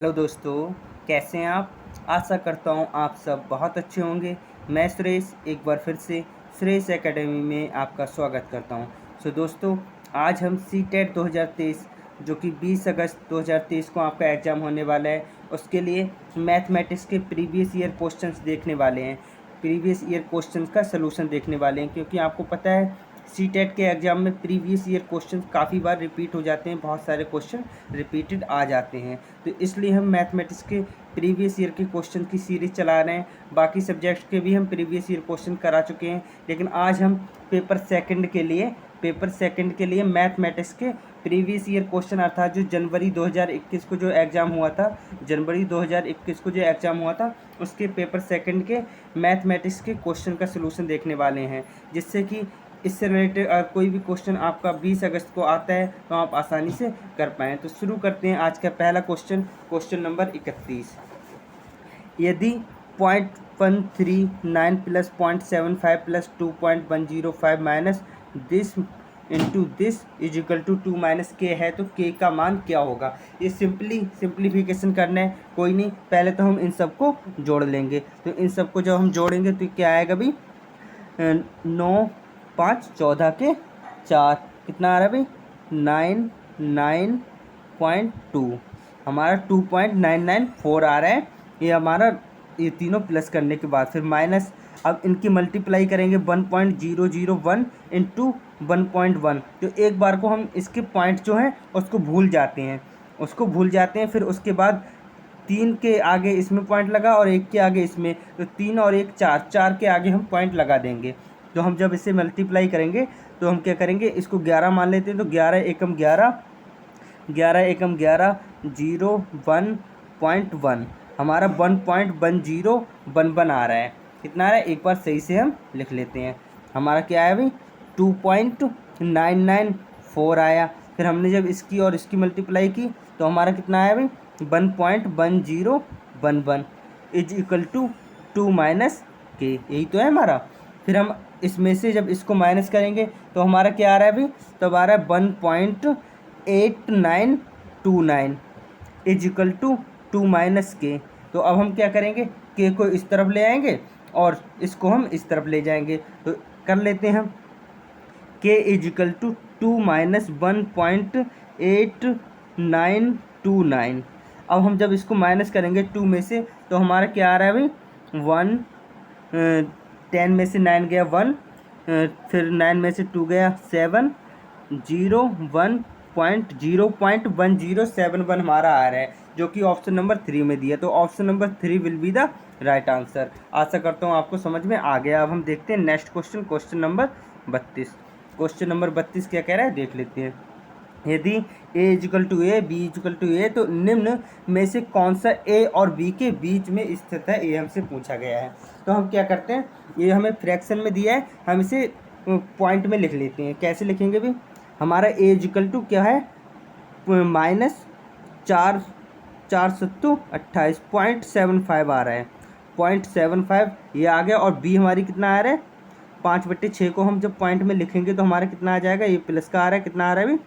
Hello दोस्तों, कैसे हैं आप। आशा करता हूँ आप सब बहुत अच्छे होंगे। मैं सुरेश एक बार फिर से सुरेश एकेडमी में आपका स्वागत करता हूँ। दोस्तों, आज हम सीटेट 2023 जो कि 20 अगस्त 2023 को आपका एग्ज़ाम होने वाला है, उसके लिए मैथमेटिक्स के प्रीवियस ईयर क्वेश्चंस देखने वाले हैं। प्रीवियस ईयर क्वेश्चंस का सलूशन देखने वाले हैं, क्योंकि आपको पता है सीटेट के एग्ज़ाम में प्रीवियस ईयर क्वेश्चन काफ़ी बार रिपीट हो जाते हैं, बहुत सारे क्वेश्चन रिपीटेड आ जाते हैं। तो इसलिए हम मैथमेटिक्स के प्रीवियस ईयर के क्वेश्चन की सीरीज़ चला रहे हैं। बाकी सब्जेक्ट्स के भी हम प्रीवियस ईयर क्वेश्चन करा चुके हैं, लेकिन आज हम पेपर सेकंड के लिए मैथमेटिक्स के प्रीवियस ईयर क्वेश्चन, अर्थात जो जनवरी 2021 को जो एग्ज़ाम हुआ था, उसके पेपर सेकंड के मैथमेटिक्स के क्वेश्चन का सलूशन देखने वाले हैं, जिससे कि इससे रिलेटेड अगर कोई भी क्वेश्चन आपका 20 अगस्त को आता है तो आप आसानी से कर पाएँ। तो शुरू करते हैं आज का पहला क्वेश्चन नंबर 31। यदि 0.139 plus 0.75 plus 2.105 minus this into this is equal to 2 minus K है, तो के का मान क्या होगा। ये सिंप्लीफिकेशन करना है, कोई नहीं, पहले तो हम इन सबको जोड़ लेंगे। तो इन सबको जब हम जोड़ेंगे तो क्या आएगा भाई, 9 5 14 के 4, कितना आ रहा है भाई, 99.2, हमारा 2.994 आ रहा है। ये हमारा ये तीनों प्लस करने के बाद फिर माइनस, अब इनकी मल्टीप्लाई करेंगे 1.001 इंटू 1.1। तो एक बार को हम इसके पॉइंट जो हैं उसको भूल जाते हैं, फिर उसके बाद 3 के आगे इसमें पॉइंट लगा और 1 के आगे इसमें, तो 3 और 1 4 के आगे हम पॉइंट लगा देंगे। तो हम जब इसे मल्टीप्लाई करेंगे तो हम क्या करेंगे, इसको 11 मान लेते हैं। तो 11 एकम 11, 0 1.1, हमारा 1.1011 आ रहा है। कितना आ रहा है, एक बार सही से हम लिख लेते हैं। हमारा क्या आया भाई, 2.994 आया। फिर हमने जब इसकी और इसकी मल्टीप्लाई की तो हमारा कितना आया भाई, 1.1011 इज इक्वल टू 2 माइनस के, यही तो है हमारा। फिर हम इसमें से जब इसको माइनस करेंगे तो हमारा क्या आ रहा है भाई, तब आ रहा है 1.8929 इज इक्वल टू 2 माइनस के। तो अब हम क्या करेंगे, के को इस तरफ ले आएंगे और इसको हम इस तरफ ले जाएंगे। तो कर लेते हैं हम, के इज इक्वल टू 2 माइनस 1.8929। अब हम जब इसको माइनस करेंगे 2 में से तो हमारा क्या आ रहा है भाई, 1, 10 में से 9 गया 1, फिर 9 में से 2 गया 7, 0.107 हमारा आ रहा है, जो कि ऑप्शन नंबर 3 में दिया। तो option number 3 will be the right answer. आशा करता हूँ आपको समझ में आ गया। अब हम देखते हैं next question number 32। Question number 32 क्या कह रहा है, देख लेते हैं। यदि a is equal to A, B is equal to A, तो निम्न में से कौन सा a और b के बीच में स्थित है, ये हमसे पूछा गया है। तो हम क्या करते हैं, ये हमें फ्रैक्शन में दिया है, हम इसे पॉइंट में लिख लेते हैं। कैसे लिखेंगे भी, हमारा a इजिकल टू क्या है, माइनस 4×4=28.75 आ रहा है, 0.75 ये आ गया। और b हमारी कितना आ रहा है, 5/6 को हम जब पॉइंट में लिखेंगे तो हमारा कितना आ जाएगा, ये प्लस का आ रहा है, कितना आ रहा है भी,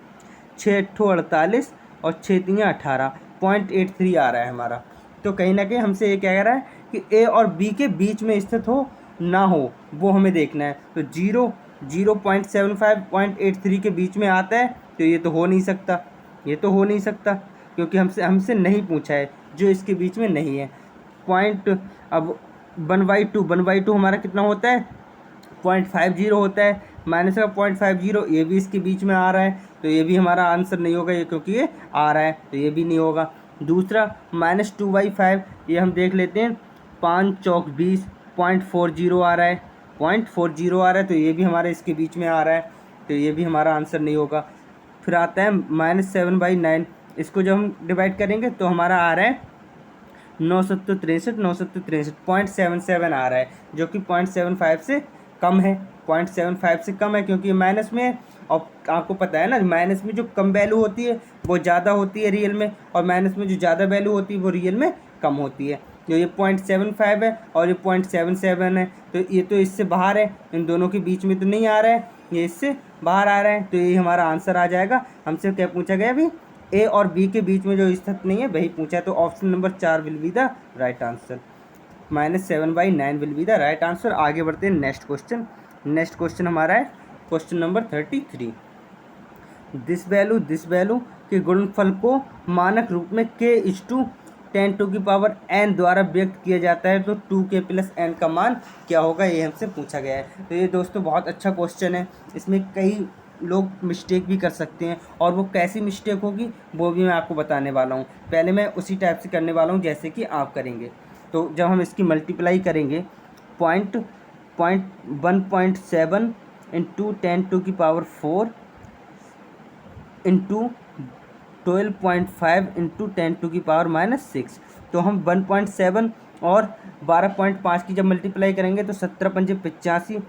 6×8=48 और 6×3=18, 0.83 आ रहा है हमारा। तो कहीं ना कहीं हमसे ये क्या कह रहा है कि ए और बी के बीच में स्थित हो ना हो, वो हमें देखना है। तो 0.75 0.83 के बीच में आता है, तो ये तो हो नहीं सकता, क्योंकि हमसे नहीं पूछा है जो इसके बीच में नहीं है। पॉइंट, अब 1/2 हमारा कितना होता है, 0.50 होता है, माइनस का 0.50, ये भी इसके बीच में आ रहा है, तो ये भी हमारा आंसर नहीं होगा, ये क्योंकि ये आ रहा है तो ये भी नहीं होगा। दूसरा -2/5, ये हम देख लेते हैं, 5 चौक 20, 0.40 आ रहा है, 0.40 आ रहा है, तो ये भी हमारे इसके बीच में आ रहा है, तो ये भी हमारा आंसर नहीं होगा। फिर आता है -7/9, इसको जब हम डिवाइड करेंगे तो हमारा आ रहा है 963 0.77 आ रहा है, जो कि 0.75 से कम है, 0.75 से कम है, क्योंकि माइनस में है। और आपको पता है ना, माइनस में जो कम वैल्यू होती है वो ज़्यादा होती है रियल में, और माइनस में जो ज़्यादा वैल्यू होती है वो रियल में कम होती है। तो ये 0.75 है और ये 0.77 है, तो ये तो इससे बाहर है, इन दोनों के बीच में तो नहीं आ रहा है, ये इससे बाहर आ रहा है, तो ये हमारा आंसर आ जाएगा। हमसे क्या पूछा गया अभी, ए और बी के बीच में जो स्थित नहीं है वही पूछा है, तो option number 4 will be the right answer. -7/9 will be the right answer. आगे बढ़ते हैं नेक्स्ट क्वेश्चन। नेक्स्ट क्वेश्चन हमारा है क्वेश्चन नंबर 33। दिस वैल्यू के गुणनफल को मानक रूप में k/10⁻n द्वारा व्यक्त किया जाता है, तो 2k + n का मान क्या होगा, ये हमसे पूछा गया है। तो ये दोस्तों बहुत अच्छा क्वेश्चन है, इसमें कई लोग मिस्टेक भी कर सकते हैं, और वो कैसी मिस्टेक होगी वो भी मैं आपको बताने वाला हूँ। पहले मैं उसी टाइप से करने वाला हूँ जैसे कि आप करेंगे। तो जब हम इसकी मल्टीप्लाई करेंगे 1.7 इंटू 10⁴ इंटू 12.5 इंटू 10⁻⁻6, तो हम 1.7 और 12.5 की जब मल्टीप्लाई करेंगे तो 17×5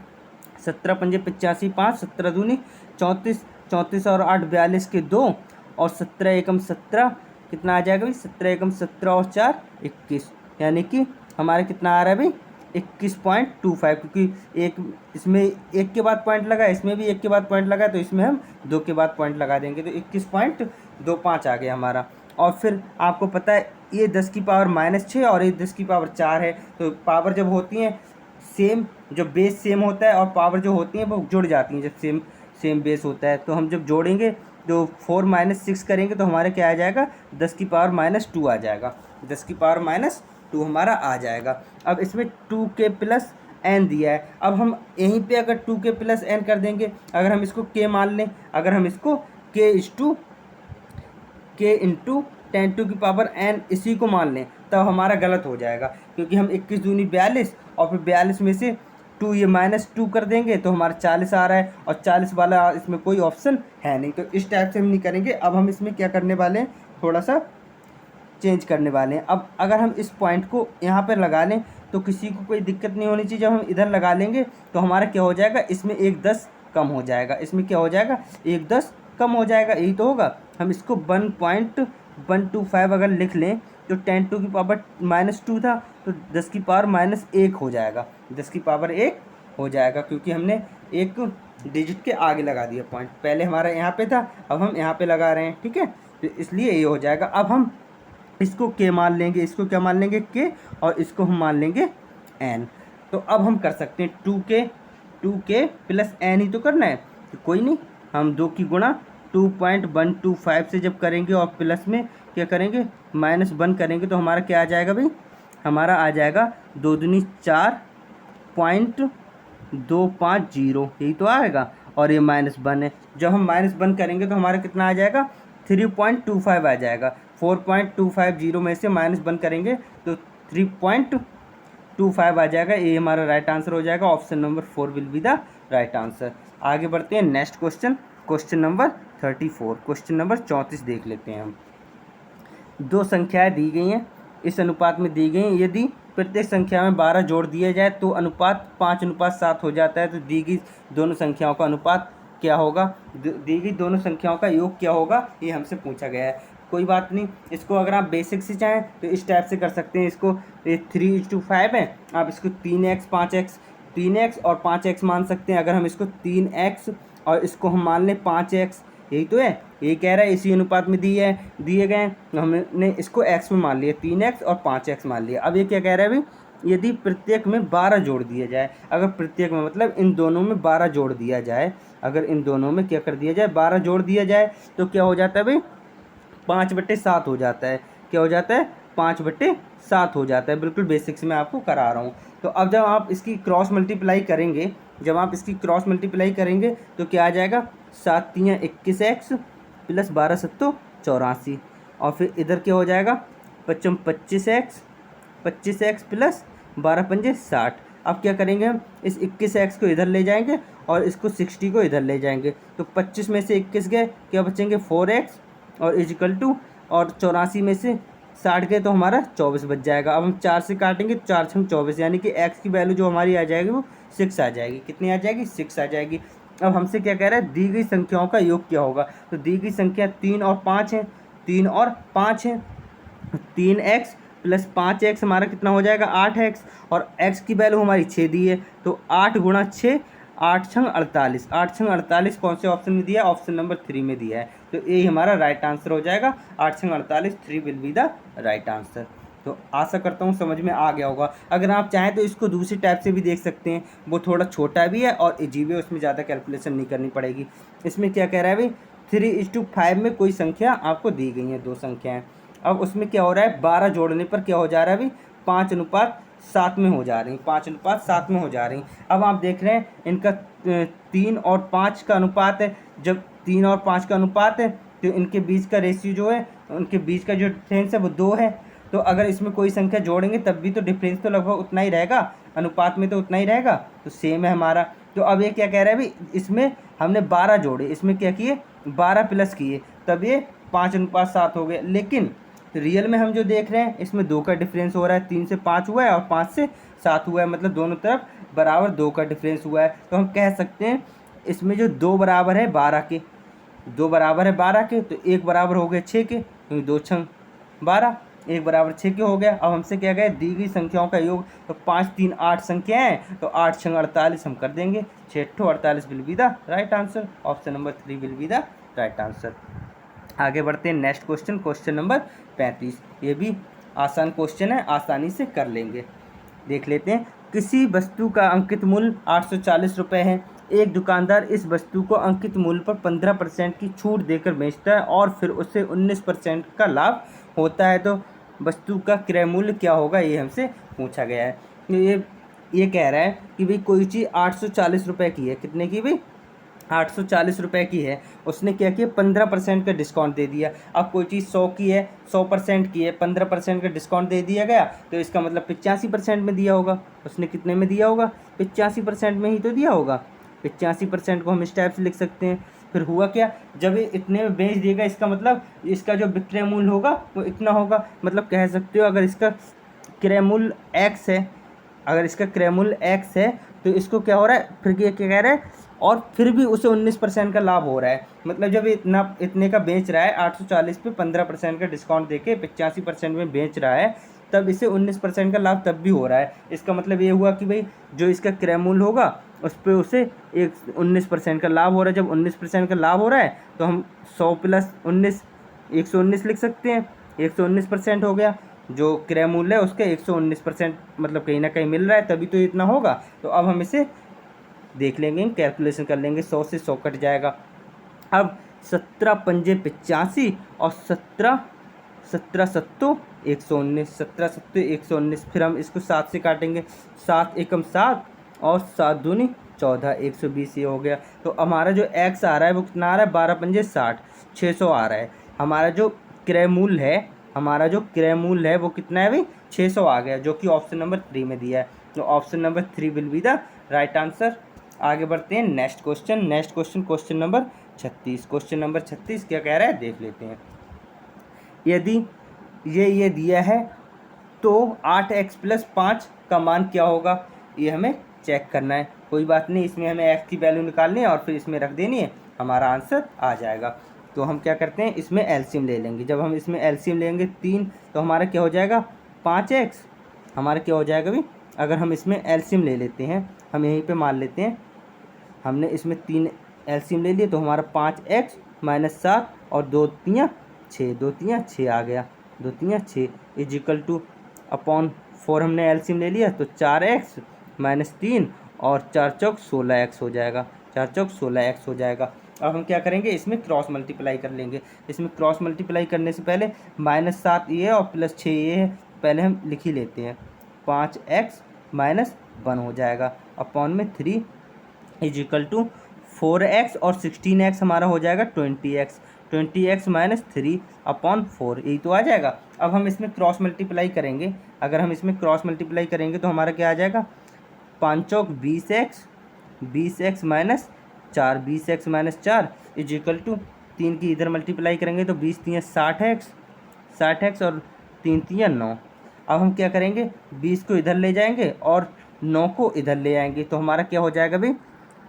= 85, 5 17 दूनी 34, 34 और 8 42 के 2, और 17 एकम 17 कितना आ जाएगा भाई, 17 एकम 17 और 4 21, यानी कि हमारे कितना आ रहा है भाई 21.25, क्योंकि एक इसमें एक के बाद पॉइंट लगा, इसमें भी एक के बाद पॉइंट लगा, तो इसमें हम 2 के बाद पॉइंट लगा देंगे, तो 21.25 आ गया हमारा। और फिर आपको पता है ये 10⁻⁻6 और ये 10⁻4 है, तो पावर जब होती हैं सेम, जब बेस सेम होता है और पावर जो होती हैं वो जुड़ जाती हैं जब सेम बेस होता है, तो हम जब जोड़ेंगे तो 4 - 6 करेंगे तो हमारे क्या आ जाएगा 10⁻2 आ जाएगा, 10⁻2 हमारा आ जाएगा। अब इसमें 2k + n दिया है, अब हम यहीं पे अगर 2k + n कर देंगे, अगर हम इसको k मान लें, अगर हम इसको k इंटू 10⁻n इसी को मान लें, तब हमारा गलत हो जाएगा, क्योंकि हम 21 दूनी 42 और फिर 42 में से 2 ये -2 कर देंगे तो हमारा 40 आ रहा है, और 40 वाला इसमें कोई ऑप्शन है नहीं, तो इस टाइप से हम नहीं करेंगे। अब हम इसमें क्या करने वाले हैं, थोड़ा सा चेंज करने वाले हैं। अब अगर हम इस पॉइंट को यहाँ पर लगा लें तो किसी को कोई दिक्कत नहीं होनी चाहिए। जब हम इधर लगा लेंगे तो हमारा क्या हो जाएगा, इसमें 1 10 कम हो जाएगा, इसमें क्या हो जाएगा 1 10 कम हो जाएगा, यही तो होगा। हम इसको 1.125 अगर लिख लें तो 10⁻⁻2 था, तो 10⁻⁻1 हो जाएगा, 10⁻1 हो जाएगा, क्योंकि हमने एक डिजिट के आगे लगा दिया पॉइंट। पहले हमारा यहाँ पे था, अब हम यहाँ पे लगा रहे हैं, ठीक है, तो इसलिए ये हो जाएगा। अब हम इसको के मान लेंगे, इसको क्या मान लेंगे के, और इसको हम मान लेंगे n। तो अब हम कर सकते हैं 2k + n ही तो करना है, तो कोई नहीं, हम 2 की गुणा 2.125 से जब करेंगे और प्लस में क्या करेंगे -1 करेंगे, तो हमारा क्या आ जाएगा भाई, हमारा आ जाएगा 2 दूनी 4.250, यही तो आएगा, और ये -1 है। जब हम -1 करेंगे तो हमारा कितना आ जाएगा 3.25 आ जाएगा। 4.250 में से -1 करेंगे तो 3.25 आ जाएगा, ये हमारा राइट आंसर हो जाएगा। Option number 4 will be the right answer. आगे बढ़ते हैं next question, question number 34, question number 34 देख लेते हैं हम। दो संख्याएं दी गई हैं, इस अनुपात में दी गई हैं, यदि प्रत्येक संख्या में 12 जोड़ दिया जाए तो अनुपात 5:7 हो जाता है, तो दी गई दोनों संख्याओं का अनुपात क्या होगा, दी गई दोनों संख्याओं का योग क्या होगा, ये हमसे पूछा गया है। कोई बात नहीं, इसको अगर आप बेसिक से चाहें तो इस टाइप से कर सकते हैं। इसको 3:5 है, आप इसको 3x और 5x मान सकते हैं। अगर हम इसको 3x और इसको हम मान लें 5x, यही तो है, ये कह रहा है इसी अनुपात में दिए गए हैं, तो हमने इसको x में मान लिया, 3x और 5x मान लिया। अब ये क्या कह रहा है भाई, यदि प्रत्येक में 12 जोड़ दिया जाए, अगर प्रत्येक में मतलब इन दोनों में 12 जोड़ दिया जाए, अगर इन दोनों में क्या कर दिया जाए 12 जोड़ दिया जाए, तो क्या हो जाता है भाई 5/7 हो जाता है। क्या हो जाता है 5/7 हो जाता है, बिल्कुल बेसिक्स में आपको करा रहा हूँ। तो अब जब आप इसकी क्रॉस मल्टीप्लाई करेंगे, तो क्या आ जाएगा 7 × 21x + 12 × 7 84, और फिर इधर क्या हो जाएगा 25x + 12 × 5 60। अब क्या करेंगे हम, इस 21x को इधर ले जाएंगे और इसको 60 को इधर ले जाएंगे, तो 25 में से 21 गए, क्या बचेंगे 4x और = और 84 में से 60 गए तो हमारा 24 बच जाएगा। अब हम 4 से काटेंगे, 4 × 24, यानी कि x की वैल्यू जो हमारी आ जाएगी वो 6 आ जाएगी। कितनी आ जाएगी 6 आ जाएगी। अब हमसे क्या कह रहा है, दी गई संख्याओं का योग क्या होगा, तो दी गई संख्या 3 और 5 है, 3x + 5x हमारा कितना हो जाएगा 8x, और x की वैल्यू हमारी 6 दी है, तो 8 × 6 8×6 = 48, 8×6 = 48 कौन से ऑप्शन में दिया है, ऑप्शन नंबर 3 में दिया है। तो यही हमारा राइट आंसर हो जाएगा। 8 छंग 48, 3 will be the right answer. तो आशा करता हूँ समझ में आ गया होगा। अगर आप चाहें तो इसको दूसरी टाइप से भी देख सकते हैं, वो थोड़ा छोटा भी है और इजी भी है, उसमें ज़्यादा कैलकुलेशन नहीं करनी पड़ेगी। इसमें क्या कह रहा है भाई, 3:5 में कोई संख्या आपको दी गई है, 2 संख्याएँ। अब उसमें क्या हो रहा है, 12 जोड़ने पर क्या हो जा रहा है भाई, 5:7 में हो जा रही, 5:7 में हो जा रही। अब आप देख रहे हैं इनका 3 और 5 का अनुपात है। जब 3 और 5 का अनुपात है तो इनके बीच का रेशियो जो है, उनके बीच का जो डिफरेंस है वो 2 है। तो अगर इसमें कोई संख्या जोड़ेंगे तब भी तो डिफरेंस तो लगभग उतना ही रहेगा, अनुपात में तो उतना ही रहेगा, तो सेम है हमारा। तो अब ये क्या कह रहा है भाई, इसमें हमने 12 जोड़े, इसमें क्या किए, 12 प्लस किए, तब ये 5:7 हो गए। लेकिन रियल में हम जो देख रहे हैं इसमें 2 का डिफरेंस हो रहा है, 3 से 5 हुआ है और 5 से 7 हुआ है, मतलब दोनों तरफ बराबर 2 का डिफरेंस हुआ है। तो हम कह सकते हैं इसमें जो 2 बराबर है 12 के, 2 बराबर है 12 के, तो 1 बराबर हो गए 6 के, क्योंकि 2 छंग 12, 1 बराबर 6 के हो गया। अब हमसे क्या गया, दी गई संख्याओं का योग, तो 5 3 8 संख्या है, तो 8 छंग 48 हम कर देंगे, 6 48 will be the right answer. Option number 3 will be the right answer. आगे बढ़ते हैं नेक्स्ट क्वेश्चन, क्वेश्चन नंबर 35। ये भी आसान क्वेश्चन है, आसानी से कर लेंगे। देख लेते हैं, किसी वस्तु का अंकित मूल्य 840 रुपये है। एक दुकानदार इस वस्तु को अंकित मूल्य पर 15% की छूट देकर बेचता है और फिर उसे 19% का लाभ होता है, तो वस्तु का क्रय मूल्य क्या होगा, ये हमसे पूछा गया है। ये कह रहा है कि भाई कोई चीज़ 840 रुपये की है, कितने की भाई, 840 रुपये की है। उसने क्या किया, 15% का डिस्काउंट दे दिया। अब कोई चीज़ 100 की है, 100% की है, 15% का डिस्काउंट दे दिया गया, तो इसका मतलब 85% में दिया होगा। उसने कितने में दिया होगा, 85% में ही तो दिया होगा। 85% को हम इस टाइप से लिख सकते हैं। फिर हुआ क्या, जब ये इतने में बेच देगा, इसका मतलब इसका जो विक्रय मूल्य होगा वो इतना होगा। मतलब कह सकते हो अगर इसका क्रय मूल्य x है, अगर इसका क्रय मूल्य x है, तो इसको क्या हो रहा है, फिर ये क्या कह रहा है, और फिर भी उसे 19% का लाभ हो रहा है। मतलब जब इतने का बेच रहा है, 840 पे 15% का डिस्काउंट देके 85% में बेच रहा है, तब इसे 19% का लाभ तब भी हो रहा है। इसका मतलब ये हुआ कि भाई जो इसका क्रय मूल्य होगा उस पर उसे 19% का लाभ हो रहा है। जब 19% का लाभ हो रहा है तो हम 100 + 19 119 लिख सकते हैं। 119% हो गया, जो क्रय मूल्य है उसके 119% मतलब कहीं ना कहीं मिल रहा है, तभी तो इतना होगा। तो अब हम इसे देख लेंगे, कैलकुलेशन कर लेंगे, 100 से 100 कट जाएगा। अब 17 पंजे 85 और 17 सत्तों 119, 17 सत्तों 119। फिर हम इसको 7 से काटेंगे, 7 एकम 7 और 7 दूनी 14, 120 ये हो गया। तो हमारा जो x आ रहा है वो कितना आ रहा है, 12 पंजे 60, 600 आ रहा है। हमारा जो क्रय मूल्य है, हमारा जो क्रय मूल्य है वो कितना है भाई, 600 आ गया, जो कि ऑप्शन नंबर 3 में दिया है। तो option number 3 will be the right answer. आगे बढ़ते हैं next question, question number 36। Question number 36 क्या कह रहा है, देख लेते हैं। यदि ये दिया है तो 8x + 5 का मान क्या होगा, ये हमें चेक करना है। कोई बात नहीं, इसमें हमें x की वैल्यू निकालनी है और फिर इसमें रख देनी है, हमारा आंसर आ जाएगा। तो हम क्या करते हैं, इसमें एलसीएम ले लेंगे। जब हम इसमें एलसीएम लेंगे 3, तो हमारा क्या हो जाएगा, 5x। हमारा क्या हो जाएगा भाई, अगर हम इसमें एलसीएम ले लेते हैं, हम यहीं पे मान लेते हैं, हमने इसमें 3 एलसीएम ले लिए, तो हमारा 5x - 7 और 2 3 6, 2 3 6 आ गया, 2 3 6 = अपॉन 4 हमने एलसीएम ले लिया, तो 4x - 3 और 4 चौक 16x हो जाएगा, 4 चौक 16x हो जाएगा। अब हम क्या करेंगे, इसमें क्रॉस मल्टीप्लाई कर लेंगे। इसमें क्रॉस मल्टीप्लाई करने से पहले -7 ये और +6 ये है, पहले हम लिख ही लेते हैं। 5x - 1 हो जाएगा, अपॉन में 3 = 4x और 16x हमारा हो जाएगा 20x, 20x - 3 अपॉन 4, यही तो आ जाएगा। अब हम इसमें क्रॉस मल्टीप्लाई करेंगे। अगर हम इसमें क्रॉस मल्टीप्लाई करेंगे तो हमारा क्या आ जाएगा, 5 चौक 20x, 20x - 4, 20x - 4 = 3 की इधर मल्टीप्लाई करेंगे तो 20 3 60x, 60x और 3 3 9। अब हम क्या करेंगे, 20 को इधर ले जाएंगे और 9 को इधर ले आएंगे, तो हमारा क्या हो जाएगा भाई,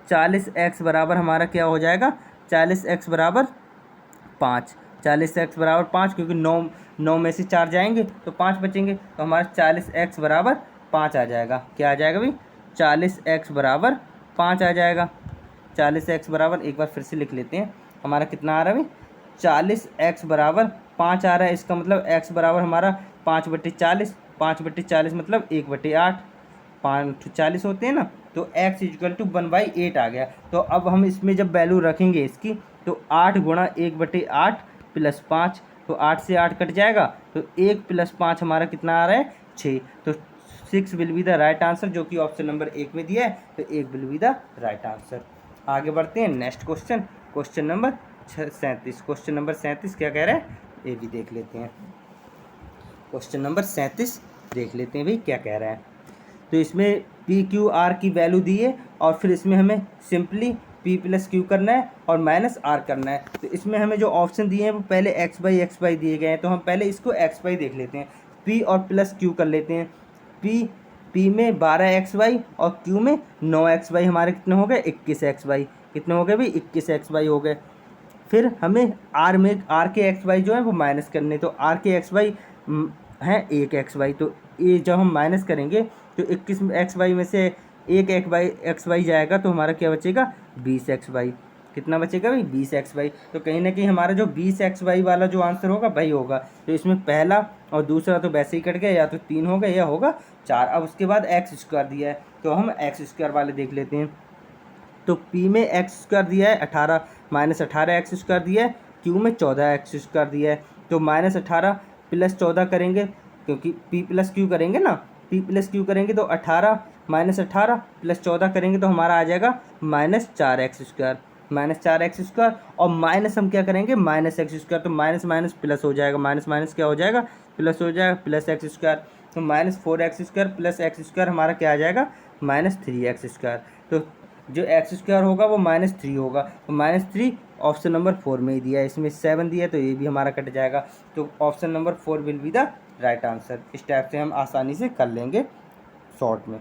40x बराबर हमारा क्या हो जाएगा, 40x बराबर 5, 40x बराबर 5, क्योंकि 9 में से 4 जाएंगे तो 5 बचेंगे, तो हमारा 40x बराबर 5 आ जाएगा। क्या आ जाएगा भाई, 40x बराबर 5 आ जाएगा। 40x बराबर, एक बार फिर से लिख लेते हैं, हमारा कितना आ रहा है भाई, 40x बराबर 5 आ रहा है। इसका मतलब x बराबर हमारा 5/40, 5/40 मतलब 1/8, 5 40 होते हैं ना, तो x इक्वल टू 1/8 आ गया। तो अब हम इसमें जब वैल्यू रखेंगे इसकी, तो 8 गुणा 1/8 प्लस 5, तो 8 से 8 कट जाएगा, तो 1 प्लस 5 हमारा कितना आ रहा है 6। तो 6 will be the right answer, जो कि ऑप्शन नंबर 1 में दिया है, तो 1 will be the right answer. आगे बढ़ते हैं next question, question number 37। Question number 37 क्या कह रहा है ये भी देख लेते हैं। क्वेश्चन नंबर 37 देख लेते हैं भाई क्या कह रहा है। तो इसमें पी क्यू आर की वैल्यू दी है और फिर इसमें हमें सिंपली पी प्लस क्यू करना है और माइनस आर करना है। तो इसमें हमें जो ऑप्शन दिए हैं वो पहले एक्स बाई दिए गए हैं, तो हम पहले इसको एक्स बाई देख लेते हैं। पी और प्लस क्यू कर लेते हैं। पी में 12xy और क्यू में 9xy, हमारे कितने हो गए 21xy। कितने हो गए भाई 21xy हो गए। फिर हमें आर के एक्स वाई जो है वो माइनस करने, तो आर के एक्स वाई हैं 1xy, तो ये जब हम माइनस करेंगे तो 21xy में से एक एक्स वाई जाएगा, तो हमारा क्या बचेगा 20xy। कितना बचेगा भाई 20xy। तो कहीं ना कहीं हमारा जो 20xy वाला जो आंसर होगा वही होगा। तो इसमें पहला और दूसरा तो वैसे ही कट गया, या तो 3 होगा या होगा 4। अब उसके बाद एक्स स्क्वायर दिया है, तो हम एक्स स्क्वायर वाले देख लेते हैं। तो P में एक्स स्क्वायर दिया है 18, माइनस 18 एक्स स्क्वायर दिया है। Q में 14 एक्स स्क्वायर दिया है। तो माइनस 18 प्लस 14 करेंगे, क्योंकि P प्लस क्यू करेंगे ना, P प्लस क्यू करेंगे तो 18 माइनस 18 प्लस 14 करेंगे तो हमारा आ जाएगा -4 एक्स स्क्वायर, -4 एक्स स्क्वायर। और माइनस हम क्या करेंगे माइनस एक्स स्क्वायर, तो माइनस माइनस प्लस हो जाएगा, माइनस माइनस क्या हो जाएगा प्लस हो जाएगा, प्लस एक्स स्क्वायर। तो -4 x square plus x square हमारा क्या आ जाएगा -3 एक्स स्क्वायर। तो जो एक्स स्क्वायर होगा वो -3 होगा, तो -3 ऑप्शन नंबर 4 में ही दिया है। इसमें 7 दिया है तो ये भी हमारा कट जाएगा। तो option number 4 will be the right answer. इस टाइप से हम आसानी से कर लेंगे शॉर्ट में,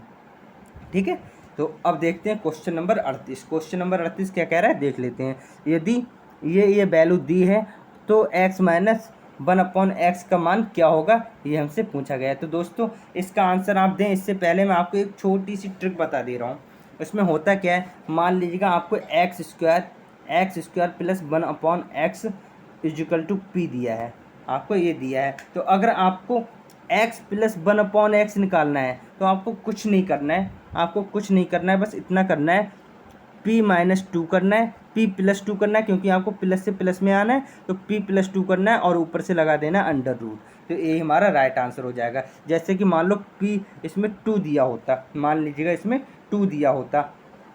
ठीक है। तो अब देखते हैं क्वेश्चन नंबर 38। क्वेश्चन नंबर 38 क्या कह रहा है देख लेते हैं। यदि ये वैल्यू दी है तो x माइनस 1/x का मान क्या होगा, ये हमसे पूछा गया है। तो दोस्तों इसका आंसर आप दें इससे पहले मैं आपको एक छोटी सी ट्रिक बता दे रहा हूँ। इसमें होता क्या है, मान लीजिएगा आपको X square plus 1/x is equal to P दिया है, आपको ये दिया है। तो अगर आपको x प्लस 1/x निकालना है तो आपको कुछ नहीं करना है, बस इतना करना है, p माइनस 2 करना है, p प्लस 2 करना है, क्योंकि आपको प्लस से प्लस में आना है, तो p प्लस 2 करना है और ऊपर से लगा देना अंडर रूट। तो ये हमारा राइट आंसर हो जाएगा। जैसे कि मान लो p इसमें 2 दिया होता, मान लीजिएगा इसमें 2 दिया होता,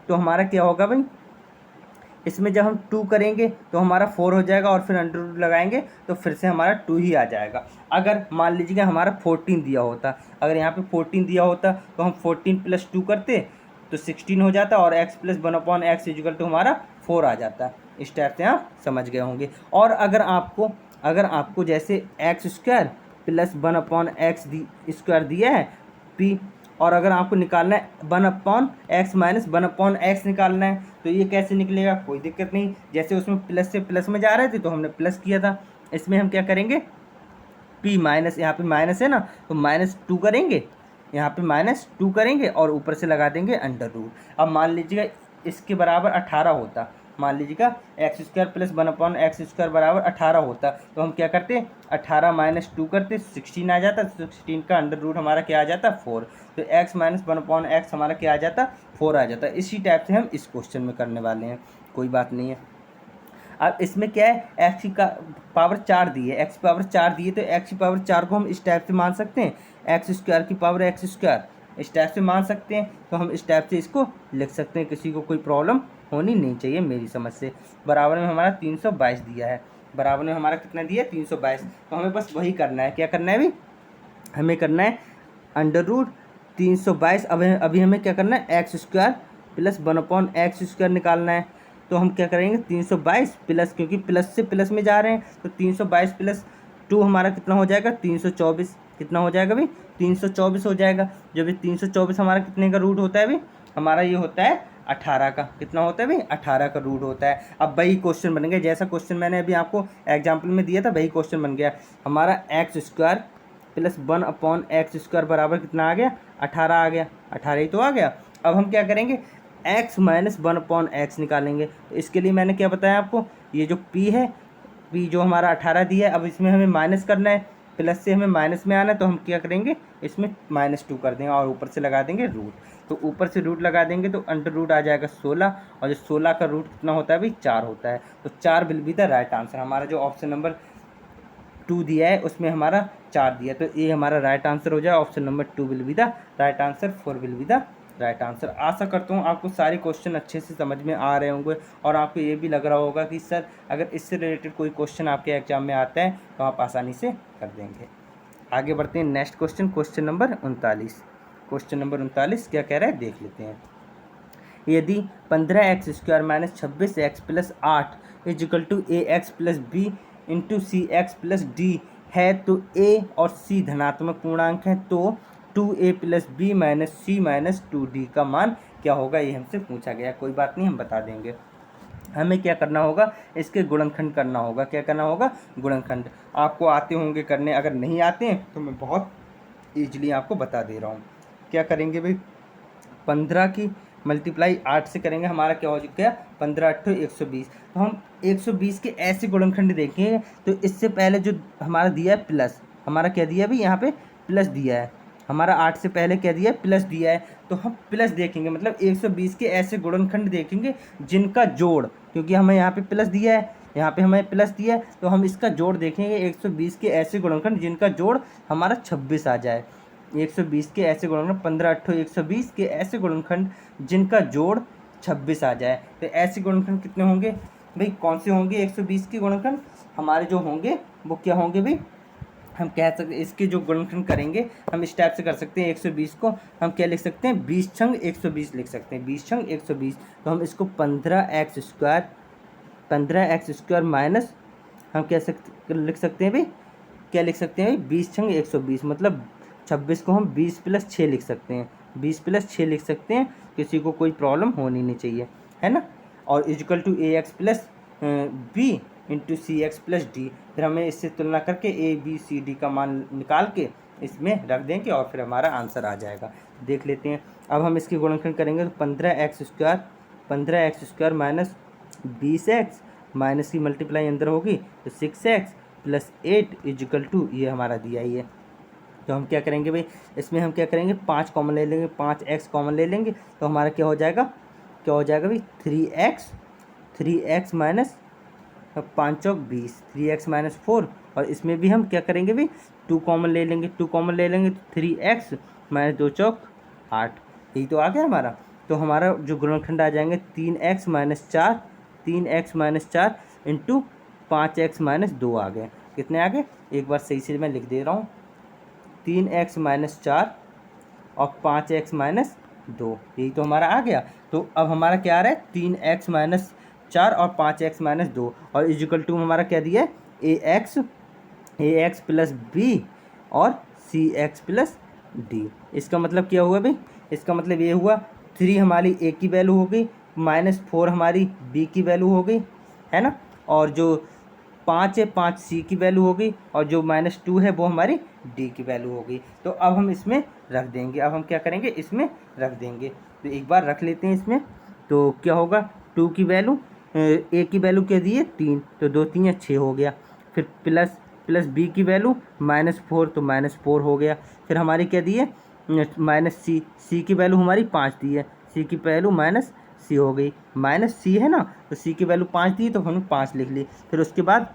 तो हमारा क्या होगा भाई, इसमें जब हम 2 करेंगे तो हमारा 4 हो जाएगा और फिर अंडर रूट लगाएंगे तो फिर से हमारा 2 ही आ जाएगा। अगर मान लीजिएगा हमारा 14 दिया होता, अगर यहाँ पे 14 दिया होता तो हम 14 प्लस 2 करते तो 16 हो जाता और x plus 1/x is equal to हमारा 4 आ जाता। इस टाइप से आप समझ गए होंगे। और अगर आपको जैसे x square plus 1/x square दिया है p, और अगर आपको निकालना है 1/x माइनस 1/x निकालना है, तो ये कैसे निकलेगा, कोई दिक्कत नहीं। जैसे उसमें प्लस से प्लस में जा रहे थे तो हमने प्लस किया था, इसमें हम क्या करेंगे p माइनस, यहाँ पे माइनस है ना तो -2 करेंगे, यहाँ पे -2 करेंगे और ऊपर से लगा देंगे अंडर रूट। अब मान लीजिएगा इसके बराबर 18 होता, मान लीजिएगा x square plus 1/x square बराबर 18 होता, तो हम क्या करते 18 माइनस 2 करते 16 आ जाता, 16 का अंडर रूट हमारा क्या आ जाता 4। तो x माइनस 1/x हमारा क्या आ जाता 4 आ जाता। इसी टाइप से हम इस क्वेश्चन में करने वाले हैं, कोई बात नहीं है। अब इसमें क्या है, एक्स की पावर 4 दी है, एक्स की पावर 4 दी है, तो एक्स की पावर 4 को हम इस टाइप से मान सकते हैं, एक्स स्क्वायर की पावर एक्स स्क्वायर इस टाइप से मान सकते हैं। तो हम इस टाइप से इसको लिख सकते हैं, किसी को कोई प्रॉब्लम होनी नहीं चाहिए मेरी समझ से। बराबर में हमारा 322 दिया है, बराबर में हमारा कितना दिया है 322। तो हमें बस वही करना है, क्या करना है अभी हमें करना है अंडर रूट 322। अभी हमें क्या करना है x square plus 1/x square निकालना है। तो हम क्या करेंगे 322 प्लस, क्योंकि प्लस से प्लस में जा रहे हैं तो 322 प्लस 2 हमारा कितना हो जाएगा 324। कितना हो जाएगा भाई 324 हो जाएगा। जब ये 324 हमारा कितने का रूट होता है भाई, हमारा ये होता है 18 का। कितना होता है भाई 18 का रूट होता है। अब वही क्वेश्चन बन गया, जैसा क्वेश्चन मैंने अभी आपको एग्जाम्पल में दिया था वही क्वेश्चन बन गया। हमारा x square plus 1/x square बराबर कितना आ गया 18 आ गया, 18 ही तो आ गया। अब हम क्या करेंगे x माइनस 1/x निकालेंगे। तो इसके लिए मैंने क्या बताया आपको, ये जो p है भी जो हमारा 18 दिया है, अब इसमें हमें माइनस करना है, प्लस से हमें माइनस में आना है, तो हम क्या करेंगे इसमें -2 कर देंगे और ऊपर से लगा देंगे रूट। तो ऊपर से रूट लगा देंगे तो अंडर रूट आ जाएगा 16, और जो 16 का रूट कितना होता है भाई 4 होता है। तो 4 will be the right answer. हमारा जो ऑप्शन नंबर 2 दिया है उसमें हमारा 4 दिया, तो ये हमारा राइट आंसर हो जाए। Option number 2 will be the right answer, 4 will be the right answer. आशा करता हूँ आपको सारे क्वेश्चन अच्छे से समझ में आ रहे होंगे और आपको ये भी लग रहा होगा कि सर अगर इससे रिलेटेड कोई क्वेश्चन आपके एग्जाम में आता है तो आप आसानी से कर देंगे। आगे बढ़ते हैं next question, question number 39। Question number 39 क्या कह रहा है देख लेते हैं। यदि 15x² minus 26x plus 8 is equal to ax plus B into C X plus D है तो a और c धनात्मक पूर्णांक है, तो 2a प्लस बी माइनस सी माइनस 2d का मान क्या होगा, ये हमसे पूछा गया। कोई बात नहीं, हम बता देंगे। हमें क्या करना होगा, इसके गुणनखंड करना होगा। क्या करना होगा, गुणनखंड। आपको आते होंगे करने, अगर नहीं आते हैं तो मैं बहुत ईजिली आपको बता दे रहा हूँ। क्या करेंगे भाई, 15 की मल्टीप्लाई 8 से करेंगे, हमारा क्या हो गया 15 8 120। तो हम 120 के ऐसे गुणनखंड देखेंगे तो इससे पहले जो हमारा दिया है प्लस, हमारा क्या दिया है भाई यहाँ पे प्लस दिया है, हमारा 8 से पहले क्या दिया है प्लस दिया है, तो हम प्लस देखेंगे। मतलब 120 के ऐसे गुणनखंड देखेंगे जिनका जोड़, क्योंकि हमें यहाँ पे प्लस दिया है, यहाँ पे हमें प्लस दिया है, तो हम इसका जोड़ देखेंगे। 120 के ऐसे गुणनखंड जिनका जोड़ हमारा 26 आ जाए। 120 के ऐसे गुणनखंड 15 8 120 के ऐसे गुणनखंड जिनका जोड़ 26 आ जाए। तो ऐसे गुणनखंड कितने होंगे भाई, कौन से होंगे 120 के गुणनखंड हमारे जो होंगे वो क्या होंगे भाई, हम कह सकते इसके जो गुणनखंड करेंगे हम इस टाइप से कर सकते हैं। 120 को हम क्या लिख सकते हैं, 20 छंग 120 लिख सकते हैं, 20 छंग 120। तो हम इसको 15x² माइनस हम कह सकते लिख सकते हैं भाई, क्या लिख सकते हैं भाई 20 छंग 120, मतलब 26 को हम 20 प्लस 6 लिख सकते हैं, 20 प्लस 6 लिख सकते हैं। किसी को कोई प्रॉब्लम होनी नहीं चाहिए, है ना। और is equal to ax plus B into C X plus D. फिर हमें इससे तुलना करके ए बी सी डी का मान निकाल के इसमें रख देंगे और फिर हमारा आंसर आ जाएगा। देख लेते हैं। अब हम इसकी गुणनखंड करेंगे तो 15x² माइनस 20x माइनस की मल्टीप्लाई अंदर होगी तो 6x प्लस 8 इजिकल टू ये हमारा दिया ही है। तो हम क्या करेंगे भाई, इसमें हम क्या करेंगे 5 कॉमन ले लेंगे, 5x कॉमन ले लेंगे, तो हमारा क्या हो जाएगा भाई 3x माइनस 5 चौक 20, 3x माइनस 4। और इसमें भी हम क्या करेंगे भाई 2 कॉमन ले लेंगे, 2 कॉमन ले लेंगे तो 3x माइनस 2 चौक 8, यही तो आ गया हमारा। तो हमारा जो गुणनखंड आ जाएंगे 3x minus 4 into 5x minus 2 आ गए। कितने आ गए, एक बार सही से मैं लिख दे रहा हूँ, 3x माइनस 4 और 5x माइनस 2, यही तो हमारा आ गया। तो अब हमारा क्या आ रहा है 3x माइनस 4 और 5x माइनस 2, और इजिकल टू हमारा क्या दिया है ax प्लस बी और cx प्लस डी। इसका मतलब क्या हुआ भाई, इसका मतलब ये हुआ 3 हमारी a की वैल्यू हो गई, -4 हमारी b की वैल्यू हो गई, है ना। और जो 5 है 5 सी की वैल्यू हो गई, और जो -2 है वो हमारी डी की वैल्यू हो गई। तो अब हम इसमें रख देंगे, अब हम क्या करेंगे इसमें रख देंगे। तो एक बार रख लेते हैं इसमें, तो क्या होगा 2 की वैल्यू ए की वैल्यू क्या दी है 3, तो 2 3 6 हो गया। फिर प्लस बी की वैल्यू -4, तो -4 हो गया। फिर हमारी क्या दी है माइनस सी की वैल्यू हमारी 5 दी है, सी की वैल्यू माइनस सी हो गई, माइनस सी है ना, तो सी की वैल्यू 5 दी तो हमने 5 लिख ली। फिर उसके बाद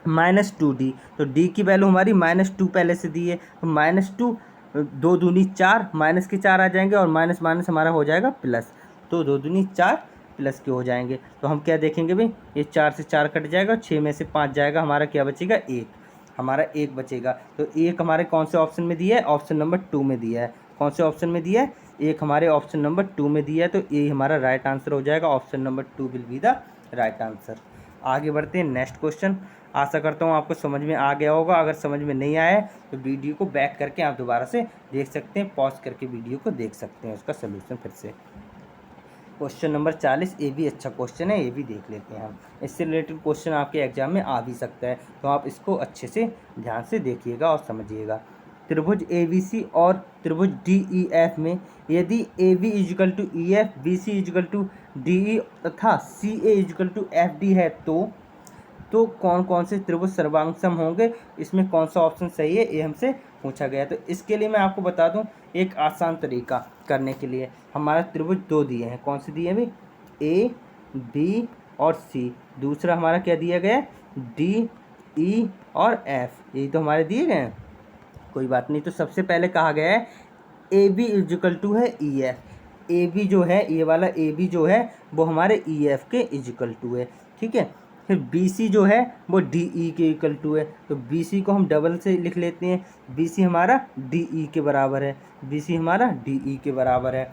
-2d, तो d की वैल्यू हमारी -2 पहले से दी है, तो -2 2 दूनी 4, माइनस के 4 आ जाएंगे और माइनस माइनस हमारा हो जाएगा प्लस, तो 2 दूनी 4 प्लस के हो जाएंगे। तो हम क्या देखेंगे भाई, ये 4 से 4 कट जाएगा, 6 में से 5 जाएगा, हमारा क्या बचेगा 1, हमारा 1 बचेगा। तो 1 हमारे कौन से ऑप्शन में दिया है, ऑप्शन नंबर 2 में दिया है। कौन से ऑप्शन में दिया है, 1 हमारे ऑप्शन नंबर 2 में दिया है, तो ये हमारा राइट आंसर हो जाएगा। Option number 2 will be the right answer. आगे बढ़ते हैं नेक्स्ट क्वेश्चन। आशा करता हूँ आपको समझ में आ गया होगा। अगर समझ में नहीं आया है तो वीडियो को बैक करके आप दोबारा से देख सकते हैं, पॉज करके वीडियो को देख सकते हैं उसका सोल्यूशन फिर से। क्वेश्चन नंबर 40, ये भी अच्छा क्वेश्चन है, ये भी देख लेते हैं हम। इससे रिलेटेड क्वेश्चन आपके एग्जाम में आ भी सकता है, तो आप इसको अच्छे से ध्यान से देखिएगा और समझिएगा। त्रिभुज ABC और त्रिभुज DEF में यदि AB is equal to EF, BC is equal to DE तथा CA इजिकल टू FD है, तो तो कौन कौन से त्रिभुज सर्वांग होंगे, इसमें कौन सा ऑप्शन सही है, ये हमसे पूछा गया। तो इसके लिए मैं आपको बता दूं एक आसान तरीका करने के लिए। हमारा त्रिभुज दो दिए हैं, कौन से दिए हैं भाई, ए बी और सी। दूसरा हमारा क्या दिया गया है, डी ई और एफ, यही तो हमारे दिए गए हैं। कोई बात नहीं, तो सबसे पहले कहा गया है ए बी इजिकल टू है ई एफ। ए बी जो है, ये वाला ए बी जो है वो हमारे ई एफ के इजिकल टू है, ठीक है। फिर बी सी जो है वो डी ई के इक्वल टू है, तो बी सी को हम डबल से लिख लेते हैं, बी सी हमारा डी ई के बराबर है, बी सी हमारा डी ई के बराबर है।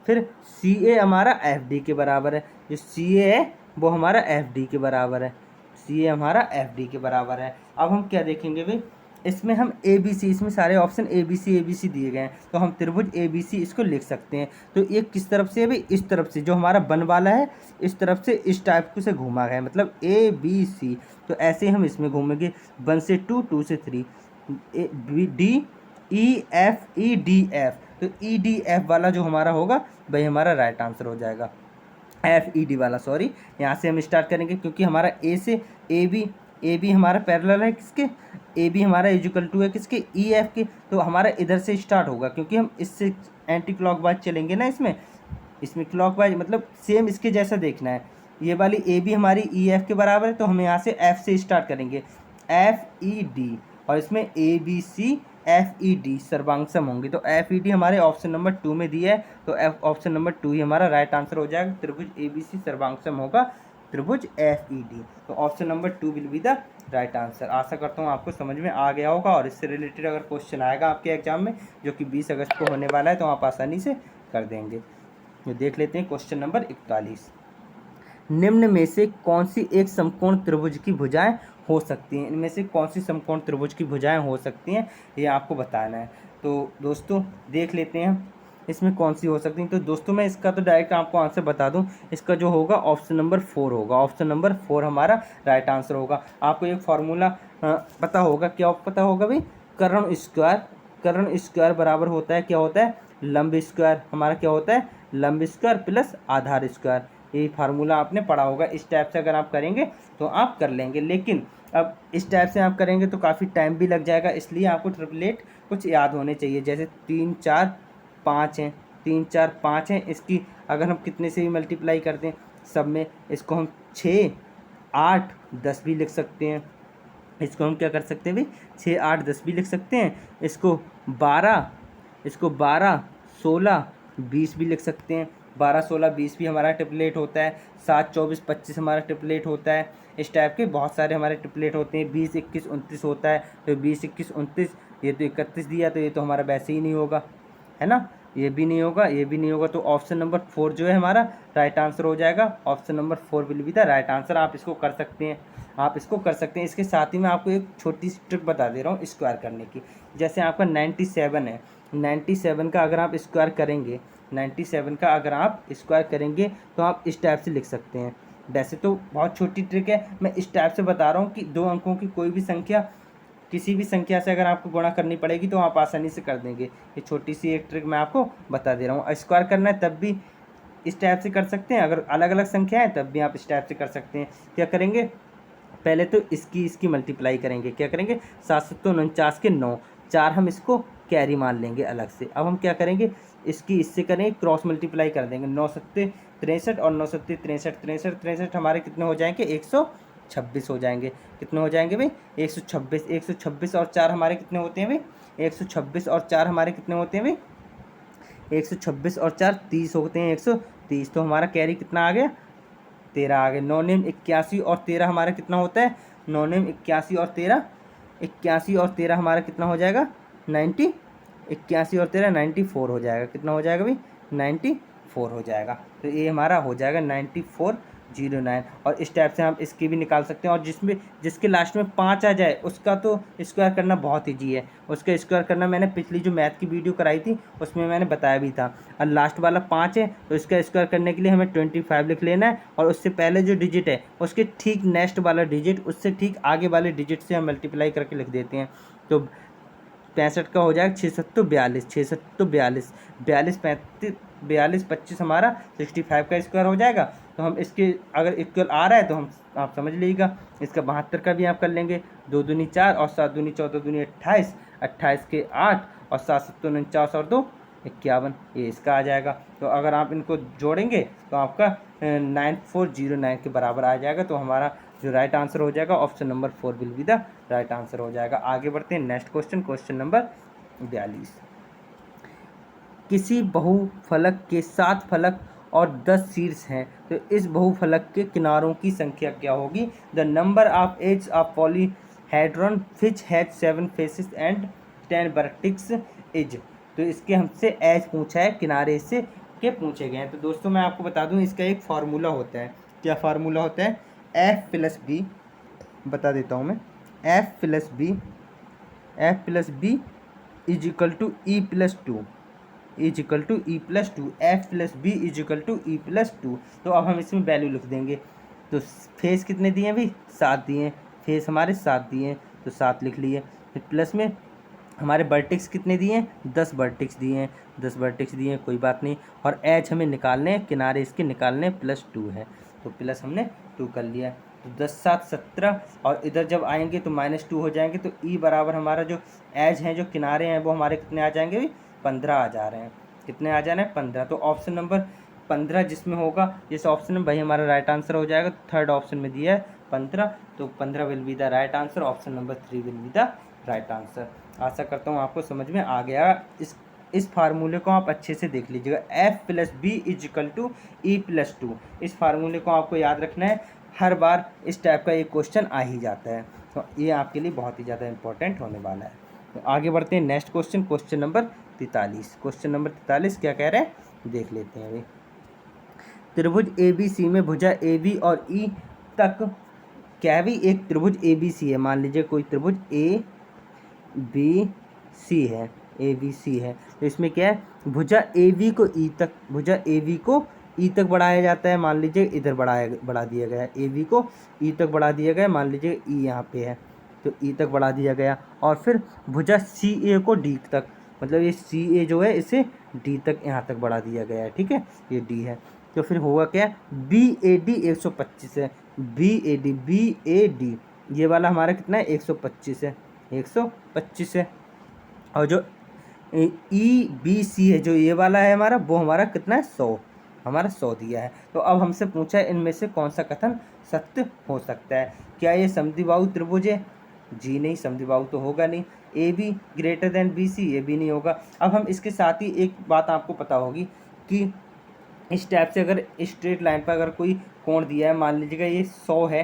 फिर सी ए हमारा एफ डी के बराबर है, जो सी ए है वो हमारा एफ डी के बराबर है, सी ए हमारा एफ डी के बराबर है। अब हम क्या देखेंगे भाई, इसमें हम ए बी सी, इसमें सारे ऑप्शन ए बी सी दिए गए हैं, तो हम त्रिभुज ए बी सी इसको लिख सकते हैं। तो ये किस तरफ से है भाई, इस तरफ से, जो हमारा बन वाला है इस तरफ से इस टाइप से घूमा गया है, मतलब ए बी सी। तो ऐसे हम इसमें घूमेंगे, 1 से 2, 2 से 3, D E F E D F. तो ई डी एफ वाला जो हमारा होगा भाई हमारा राइट आंसर हो जाएगा, एफ ई डी वाला, सॉरी। यहाँ से हम स्टार्ट करेंगे क्योंकि हमारा ए से ए बी हमारा पैरेलल है किसके, ए बी हमारा इक्वल टू है किसके, ई एफ के। तो हमारा इधर से स्टार्ट होगा क्योंकि हम इससे एंटी क्लॉकवाइज चलेंगे ना, इसमें क्लॉकवाइज मतलब सेम इसके जैसा देखना है। ये वाली ए बी हमारी ई एफ के बराबर है, तो हम यहाँ से एफ से स्टार्ट करेंगे, एफ ई डी, और इसमें A B C F E D सर्वांग होंगे। तो एफ ई डी हमारे ऑप्शन नंबर 2 में दिया है, तो एफ ऑप्शन नंबर 2 ही हमारा राइट आंसर हो जाएगा। त्रिभुज ए बी सी सर्वांग होगा त्रिभुज एफ ई डी, तो option number 2 will be the right answer. आशा करता हूँ आपको समझ में आ गया होगा, और इससे रिलेटेड अगर क्वेश्चन आएगा आपके एग्जाम में जो कि 20 अगस्त को होने वाला है, तो आप आसानी से कर देंगे। तो देख लेते हैं क्वेश्चन नंबर 41। निम्न में से कौन सी एक समकोण त्रिभुज की भुजाएं हो सकती हैं, इनमें से कौन सी समकोण त्रिभुज की भुजाएं हो सकती हैं, ये आपको बताना है। तो दोस्तों देख लेते हैं इसमें कौन सी हो सकती है। तो दोस्तों मैं इसका तो डायरेक्ट आपको आंसर बता दूं, इसका जो होगा ऑप्शन नंबर 4 होगा, ऑप्शन नंबर 4 हमारा राइट आंसर होगा। आपको एक फार्मूला पता होगा, क्या पता होगा भाई, कर्ण स्क्वायर बराबर होता है, क्या होता है, लंब स्क्वायर। हमारा क्या होता है, लंब स्क्वायर प्लस आधार स्क्वायर। ये फार्मूला आपने पढ़ा होगा। इस टाइप से अगर आप करेंगे तो आप कर लेंगे, लेकिन अब इस टाइप से आप करेंगे तो काफ़ी टाइम भी लग जाएगा, इसलिए आपको ट्रिपलेट कुछ याद होने चाहिए। जैसे 3 4 5 हैं, 3 4 5 हैं, इसकी अगर हम कितने से भी मल्टीप्लाई कर दें सब में, इसको हम 6 8 10 भी लिख सकते हैं। इसको हम क्या कर सकते हैं भाई, 6 8 10 भी लिख सकते हैं। इसको 12 16 20 भी लिख सकते हैं। 12 16 20 भी हमारा ट्रिपलेट होता है। 7 24 25 हमारा ट्रिपलेट होता है। इस टाइप के बहुत सारे हमारे ट्रिपलेट होते हैं। 20 21 29 होता है। तो 20 21 29, ये तो 31 दिया, तो ये तो हमारा वैसे ही नहीं होगा, है ना, ये भी नहीं होगा, ये भी नहीं होगा। तो ऑप्शन नंबर 4 जो है हमारा राइट आंसर हो जाएगा। Option number 4 will be the right answer. आप इसको कर सकते हैं, आप इसको कर सकते हैं। इसके साथ ही मैं आपको एक छोटी सी ट्रिक बता दे रहा हूँ स्क्वायर करने की। जैसे आपका 97 है, 97 का अगर आप स्क्वायर करेंगे, 97 का अगर आप स्क्वायर करेंगे तो आप इस टाइप से लिख सकते हैं। वैसे तो बहुत छोटी ट्रिक है, मैं इस टाइप से बता रहा हूँ कि 2 अंकों की कोई भी संख्या किसी भी संख्या से अगर आपको गुणा करनी पड़ेगी तो आप आसानी से कर देंगे। ये छोटी सी एक ट्रिक मैं आपको बता दे रहा हूँ। स्क्वायर करना है तब भी इस टाइप से कर सकते हैं, अगर अलग अलग संख्या है तब भी आप इस टाइप से कर सकते हैं। क्या करेंगे, पहले तो इसकी मल्टीप्लाई करेंगे। क्या करेंगे, 7 7 49 के 9, 4 हम इसको कैरी मान लेंगे अलग से। अब हम क्या करेंगे, इसकी इससे करेंगे क्रॉस मल्टीप्लाई कर देंगे। 9 7 63 और 9 7 63, 63 हमारे कितने हो जाएंगे, 126 हो जाएंगे। कितने हो जाएंगे भाई, 126। 126 और 4 हमारे कितने होते हैं भाई, 126 और 4 हमारे कितने होते हैं भाई, 126 और 4 30 होते हैं, 130। तो हमारा कैरी कितना आ गया, 13 आ गया। 9 9 81 और 13 हमारा कितना होता है, 9 9 81 और 13, 81 और 13 हमारा कितना हो जाएगा, 90। 81 और 13 94 हो जाएगा। कितना हो जाएगा भाई, 94 हो जाएगा। तो ये हमारा हो जाएगा 9409। और इस टाइप से हम इसकी भी निकाल सकते हैं। और जिसके लास्ट में 5 आ जाए उसका तो स्क्वायर करना बहुत ईजी है। उसका स्क्वायर करना मैंने पिछली जो मैथ की वीडियो कराई थी उसमें मैंने बताया भी था। और लास्ट वाला 5 है तो इसका स्क्वायर करने के लिए हमें 25 लिख लेना है, और उससे पहले जो डिजिट है उसके ठीक नेक्स्ट वाला डिजिट, उससे ठीक आगे वाले डिजिट से हम मल्टीप्लाई करके लिख देते हैं। तो 65 का हो जाएगा 6 7 42, 6 7 42, 42 35 42 25 हमारा 65 का स्क्वायर हो जाएगा। तो हम इसके अगर इक्वल आ रहा है तो हम आप समझ लीजिएगा इसका 72 का भी आप कर लेंगे। 2 दूनी 4 और 7 दूनी 14 दूनी 28, 28 के 8 और 7 7 49 और 2 51, ये इसका आ जाएगा। तो अगर आप इनको जोड़ेंगे तो आपका 9409 के बराबर आ जाएगा। तो हमारा जो राइट आंसर हो जाएगा option number 4 will be the right answer हो जाएगा। आगे बढ़ते हैं नेक्स्ट क्वेश्चन, क्वेश्चन नंबर 42। किसी बहुफलक के 7 फलक और 10 शीर्ष हैं, तो इस बहुफलक के किनारों की संख्या क्या होगी? The number of edge of polyhedron which has 7 faces and 10 vertex is. तो इसके हमसे एज पूछा है, किनारे से के पूछे गए हैं। तो दोस्तों मैं आपको बता दूं इसका एक फार्मूला होता है। क्या फार्मूला होता है? एफ प्लस बी, बता देता हूं मैं, F plus B is equal to E plus two, is equal to E plus two, F plus B is equal to E plus two. तो अब हम इसमें वैल्यू लिख देंगे। तो फेस कितने दिए हैं भाई? 7 दिए हैं, फेस हमारे 7 दिए हैं तो 7 लिख लिए। फिर प्लस में हमारे वर्टेक्स कितने दिए हैं? 10 वर्टेक्स दिए हैं, 10 वर्टेक्स दिए हैं, कोई बात नहीं। और एच हमें निकालने हैं, किनारे इसके निकालने प्लस 2 है, तो प्लस हमने 2 कर लिया। तो 10 7 17 और इधर जब आएंगे तो -2 हो जाएंगे। तो ई बराबर हमारा जो एज है, जो किनारे हैं, वो हमारे कितने आ जाएंगे भाई? 15 आ जा रहे हैं। कितने आ जा रहे हैं? 15। तो ऑप्शन नंबर 15 जिसमें होगा, जिस ऑप्शन में, भाई हमारा राइट आंसर हो जाएगा। थर्ड ऑप्शन में दिया है 15, तो 15 will be the right answer. Option number 3 will be the right answer. आशा करता हूँ आपको समझ में आ गया। इस फार्मूले को आप अच्छे से देख लीजिएगा, F plus B is equal to E plus two. इस फार्मूले को आपको याद रखना है, हर बार इस टाइप का एक क्वेश्चन आ ही जाता है। तो ये आपके लिए बहुत ही ज़्यादा इंपॉर्टेंट होने वाला है। तो आगे बढ़ते हैं next question, question number 43। Question number 43 क्या कह रहे हैं, देख लेते हैं अभी। त्रिभुज ए बी सी में भुजा ए बी और ई तक, क्या है भी? एक त्रिभुज ए बी सी है, मान लीजिए कोई त्रिभुज ए बी सी है, ए बी सी है। तो इसमें क्या है? भुजा ए बी को ई तक, भुजा ए बी को ई तक बढ़ाया जाता है। मान लीजिए इधर बढ़ा दिया गया है, ए बी को ई तक बढ़ा दिया गया। मान लीजिए ई यहाँ पे है तो ई तक बढ़ा दिया गया। और फिर भुजा सी ए को डी तक, मतलब ये सी ए जो है इसे डी तक, यहाँ तक बढ़ा दिया गया है, ठीक है, ये डी है। तो फिर होगा क्या? बी ए डी 125 है, बी ए डी ये वाला हमारा कितना है? 125 है, 125 है। और जो ई बी सी है, जो ये वाला है हमारा, वो हमारा कितना है? 100, हमारा 100 दिया है। तो अब हमसे पूछा है इनमें से कौन सा कथन सत्य हो सकता है? क्या ये समद्विबाहु त्रिभुज है? जी नहीं, समद्विबाहु तो होगा नहीं। A B greater than B C, ये भी नहीं होगा। अब हम इसके साथ ही एक बात आपको पता होगी कि इस टाइप से अगर स्ट्रेट लाइन पर अगर कोई कोण दिया है, मान लीजिएगा ये 100 है,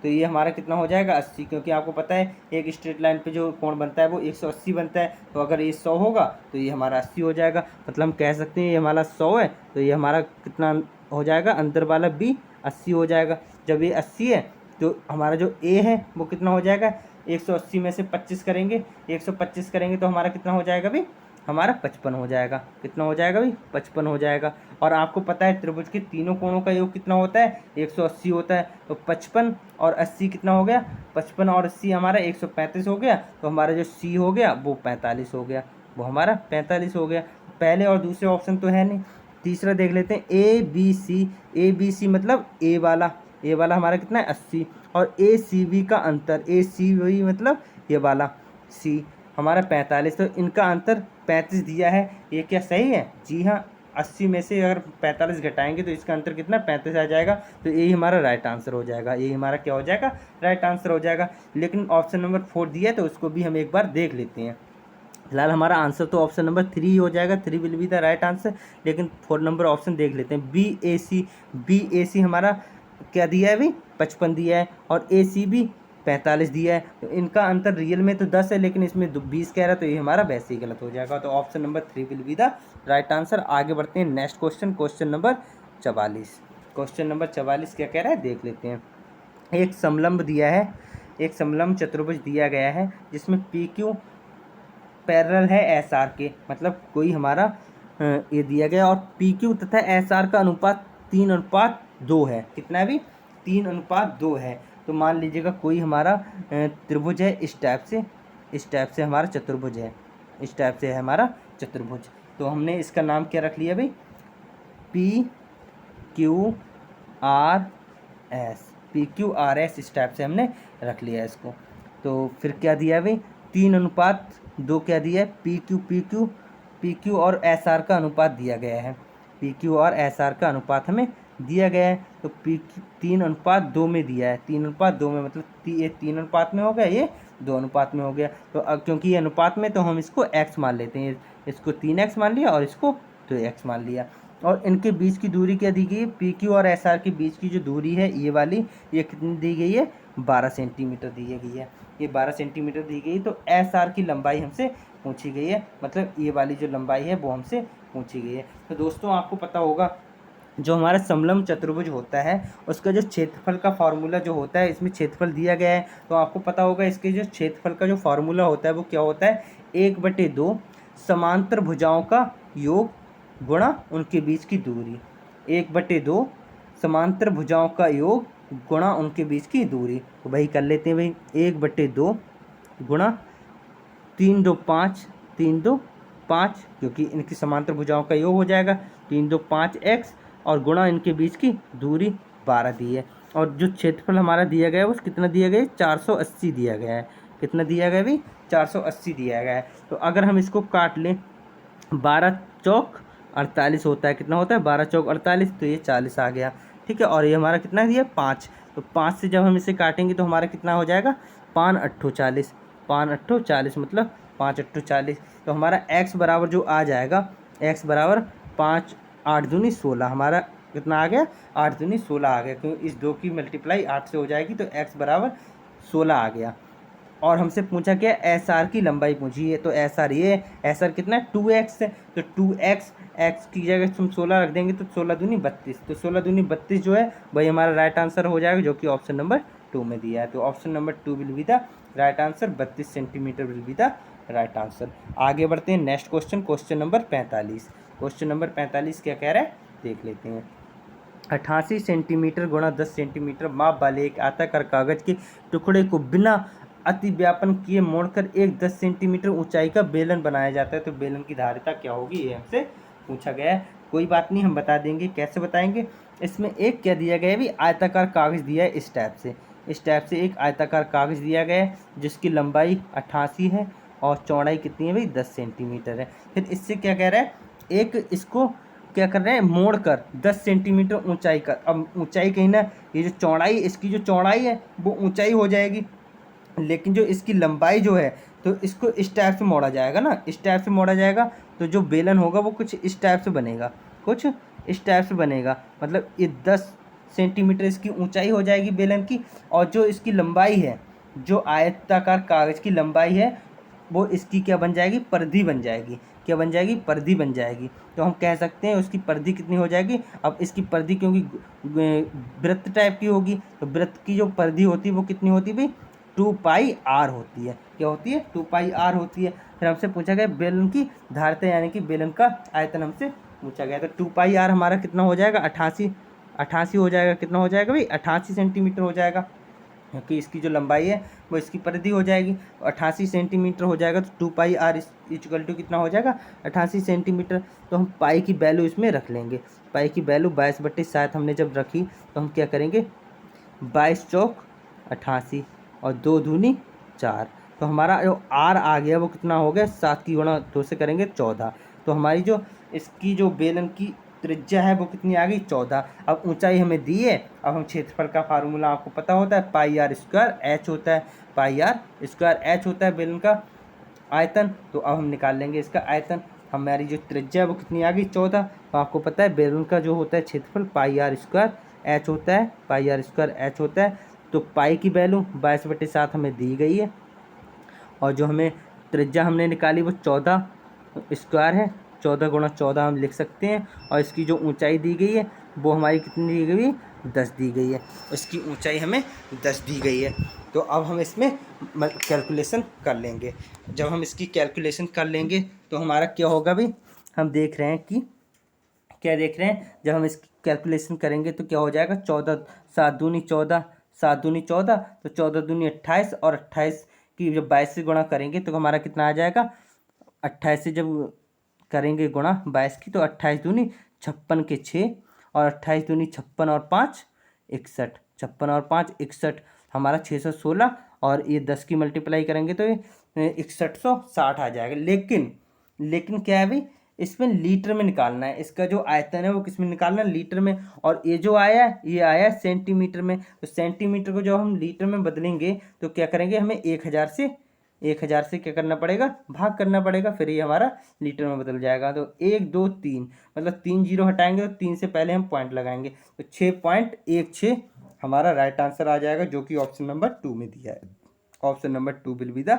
तो ये हमारा कितना हो जाएगा? 80, क्योंकि आपको पता है एक स्ट्रेट लाइन पे जो कोण बनता है वो 180 बनता है। तो अगर ये 100 होगा तो ये हमारा 80 हो जाएगा। मतलब हम कह सकते हैं ये हमारा 100 है तो ये हमारा कितना हो जाएगा? अंदर वाला बी 80 हो जाएगा। जब ये 80 है तो हमारा जो ए है वो कितना हो जाएगा? 180 में से 25 करेंगे, 125 करेंगे तो हमारा कितना हो जाएगा भाई? हमारा 55 हो जाएगा। कितना हो जाएगा भाई? 55 हो जाएगा। और आपको पता है त्रिभुज के तीनों कोणों का योग कितना होता है? 180 होता है। तो 55 और 80 कितना हो गया? 55 और 80 हमारा 135 हो गया। तो हमारा जो सी हो गया वो 45 हो गया, वो हमारा 45 हो गया। पहले और दूसरे ऑप्शन तो है नहीं। तीसरा देख लेते हैं, ए बी सी मतलब ए वाला हमारा कितना है? 80। और ए सी बी का अंतर, ए सी बी मतलब ये वाला सी हमारा 45। तो इनका अंतर 35 दिया है। ये क्या सही है? जी हाँ, 80 में से अगर 45 घटाएंगे तो इसका अंतर कितना? 35 आ जाएगा। तो यही हमारा राइट आंसर हो जाएगा, यही हमारा क्या हो जाएगा? राइट आंसर हो जाएगा। लेकिन ऑप्शन नंबर 4 दिया है तो उसको भी हम एक बार देख लेते हैं। फिलहाल हमारा आंसर तो ऑप्शन नंबर 3 हो जाएगा, 3 will be the right answer. लेकिन 4 नंबर ऑप्शन देख लेते हैं। बी ए सी हमारा क्या दिया है भाई? 55 दिया है। और ए सी बी 45 दिया है। तो इनका अंतर रियल में तो 10 है, लेकिन इसमें 20 कह रहा है, तो ये हमारा वैसे ही गलत हो जाएगा। तो option number 3 will be the right answer. आगे बढ़ते हैं next question, question number 44। Question number 44 क्या कह रहा है, देख लेते हैं। एक समलंब दिया है, एक समलंब चतुर्भुज दिया गया है जिसमें पी क्यू पैरेलल है एस आर के, मतलब कोई हमारा ये दिया गया और पी क्यू तथा एस आर का अनुपात 3:2 है। कितना है भी? 3:2 है। तो मान लीजिएगा कोई हमारा त्रिभुज है इस टाइप से हमारा चतुर्भुज है, इस टाइप से है हमारा चतुर्भुज। तो हमने इसका नाम क्या रख लिया भाई? P Q R S, P Q R S, इस टाइप से हमने रख लिया इसको। तो फिर क्या दिया है भाई, 3:2 क्या दिया है, पी क्यू और एस आर का अनुपात दिया गया है, पी क्यू और एस आर का अनुपात हमें दिया गया है। तो पी 3:2 में दिया है, 3:2 में मतलब ये 3 अनुपात में हो गया, ये 2 अनुपात में हो गया। तो अब क्योंकि ये अनुपात में, तो हम इसको x मान लेते हैं, इसको 3x मान लिया और इसको 2x मान लिया। और इनके बीच की दूरी क्या दी गई है, पी क्यू और एस आर के बीच की जो दूरी है ये वाली, ये कितनी दी गई है, 12 सेंटीमीटर दी गई है, ये 12 सेंटीमीटर दी गई। तो एस आर की लंबाई हमसे पूछी गई है, मतलब ये वाली जो लंबाई है वो हमसे पूछी गई है। तो दोस्तों आपको पता होगा जो हमारा समलंब चतुर्भुज होता है उसका जो क्षेत्रफल का फार्मूला जो होता है, इसमें क्षेत्रफल दिया गया है, तो आपको पता होगा इसके जो क्षेत्रफल का जो फार्मूला होता है वो क्या होता है, 1/2 समांतर भुजाओं का योग गुणा उनके बीच की दूरी, 1/2 समांतर भुजाओं का योग गुणा उनके बीच की दूरी। तो भाई कर लेते हैं भाई, 1/2 गुणा 3×2 5, 3×2 5, क्योंकि इनकी समांतर भुजाओं का योग हो जाएगा, 3×2 5x, और गुणा इनके बीच की दूरी 12 दी है। और जो क्षेत्रफल हमारा दिया गया है वो कितना दिया गया है, 480 दिया गया है, कितना दिया गया है भाई, 480 दिया गया है। तो अगर हम इसको काट लें, 12 चौक 48 होता है, कितना होता है, 12 चौक 48, तो ये 40 आ गया, ठीक है। और ये हमारा कितना दिया, 5, तो 5 से जब हम इसे काटेंगे तो हमारा कितना हो जाएगा, 5×8 = 40, 5×8 = 40, मतलब 5×8 = 40। तो हमारा x बराबर जो आ जाएगा, x बराबर 5, 8 दूनी 16, हमारा कितना आ गया, 8 दूनी 16 आ गया, क्योंकि इस 2 की मल्टीप्लाई 8 से हो जाएगी, तो x बराबर 16 आ गया। और हमसे पूछा क्या, एस आर की लंबाई पूछी है, तो एस आर ये, एस आर कितना है, 2x है, तो 2x, x की जगह हम 16 रख देंगे, तो 16 दूनी 32, तो 16 दूनी 32 जो है वही हमारा राइट आंसर हो जाएगा, जो कि ऑप्शन नंबर 2 में दिया है। तो option number 2 will be the right answer, 32 centimetre will be the right answer. आगे बढ़ते हैं next question, question number 45। Question number 45 क्या कह रहा है, देख लेते हैं। 88 सेंटीमीटर गुणा 10 सेंटीमीटर माप वाले एक आयताकार कागज के टुकड़े को बिना अतिव्यापन किए मोड़कर एक 10 सेंटीमीटर ऊंचाई का बेलन बनाया जाता है, तो बेलन की धारिता क्या होगी, ये हमसे पूछा गया है। कोई बात नहीं, हम बता देंगे, कैसे बताएंगे। इसमें एक क्या दिया गया है भी, आयताकार कागज दिया है, इस टाइप से एक आयताकार कागज दिया गया है जिसकी लंबाई 88 है और चौड़ाई कितनी है भाई, 10 सेंटीमीटर है। फिर इससे क्या कह रहा है, एक इसको क्या कर रहे हैं, मोड़ कर 10 सेंटीमीटर ऊंचाई कर, अब ऊंचाई कहीं ना, ये जो चौड़ाई, इसकी जो चौड़ाई है वो ऊंचाई हो जाएगी, लेकिन जो इसकी लंबाई जो है, तो इसको इस टाइप से मोड़ा जाएगा ना, इस टाइप से मोड़ा जाएगा, तो जो बेलन होगा वो कुछ इस टाइप से बनेगा, कुछ इस टाइप से बनेगा, मतलब ये 10 सेंटीमीटर इसकी ऊंचाई हो जाएगी बेलन की, और जो इसकी लंबाई है, जो आयताकार कागज की लंबाई है, वो इसकी क्या बन जाएगी, परिधि बन जाएगी, क्या बन जाएगी, परिधि बन जाएगी। तो हम कह सकते हैं उसकी परिधि कितनी हो जाएगी। अब इसकी परिधि क्योंकि वृत्त टाइप की होगी, तो वृत्त की जो परिधि होती है वो कितनी होती है भाई, 2πr होती है, क्या होती है, 2πr होती है। फिर हमसे पूछा गया बेलन की धारिता, यानी कि बेलन का आयतन हमसे पूछा गया, तो 2πr हमारा कितना हो जाएगा, 88 हो जाएगा, कितना हो जाएगा भाई, 88 सेंटीमीटर हो जाएगा, क्योंकि इसकी जो लंबाई है वो इसकी परिधि हो जाएगी, तो 88 सेंटीमीटर हो जाएगा, तो 2πr इक्वल टू कितना हो जाएगा, 88 सेंटीमीटर। तो हम पाई की वैल्यू इसमें रख लेंगे, पाई की वैल्यू 22/7 हमने जब रखी, तो हम क्या करेंगे, 22 चौक 88 और 2 दूनी 4, तो हमारा जो आर आ गया वो कितना हो गया, 7 की गुणा 2 से करेंगे 14, तो हमारी जो इसकी जो बेलन की त्रिज्या है वो कितनी आ गई, 14। अब ऊंचाई हमें दी है, अब हम क्षेत्रफल का फार्मूला आपको पता होता है, πr² h होता है, πr² h होता है बेलन का आयतन। तो अब हम निकाल लेंगे इसका आयतन, हमारी जो त्रिज्या है वो कितनी आ गई, 14। तो आपको पता है बेलन का जो होता है क्षेत्रफल πr² h होता है, πr² h होता है। तो पाई की वैल्यू 22/7 हमें दी गई है, और जो हमें त्रिज्या हमने निकाली वो 14 स्क्वायर है, 14 × 14 हम लिख सकते हैं। और इसकी जो ऊंचाई दी गई है वो हमारी कितनी दी गई, 10 दी गई है, इसकी ऊंचाई हमें 10 दी गई है। तो अब हम इसमें कैलकुलेशन कर लेंगे, जब हम इसकी कैलकुलेशन कर लेंगे तो हमारा क्या होगा भाई, हम देख रहे हैं कि क्या देख रहे हैं, जब हम इसकी कैलकुलेशन करेंगे तो क्या हो जाएगा, 14 7 दूनी 14, 7 दूनी 14, तो 14 दूनी 28, और 28 की जब 22 से गुणा करेंगे तो हमारा कितना आ जाएगा, 28 से जब करेंगे गुणा 22 की, तो 28 दूनी 56 के 6, और 28 दूनी 56 और 5 61, 56 और 5 61, हमारा 616, और ये 10 की मल्टीप्लाई करेंगे तो ये 6160 आ जाएगा। लेकिन क्या है भाई, इसमें लीटर में निकालना है, इसका जो आयतन है वो किस में निकालना है, लीटर में। और ये जो आया है ये आया है सेंटीमीटर में, तो सेंटीमीटर को जब हम लीटर में बदलेंगे तो क्या करेंगे, हमें 1000 से क्या करना पड़ेगा, भाग करना पड़ेगा, फिर ये हमारा लीटर में बदल जाएगा। तो 1 2 3, मतलब 3 जीरो हटाएंगे तो 3 से पहले हम पॉइंट लगाएंगे, तो 6.16 हमारा राइट आंसर आ जाएगा, जो कि ऑप्शन नंबर 2 में दिया है। Option number 2 will be the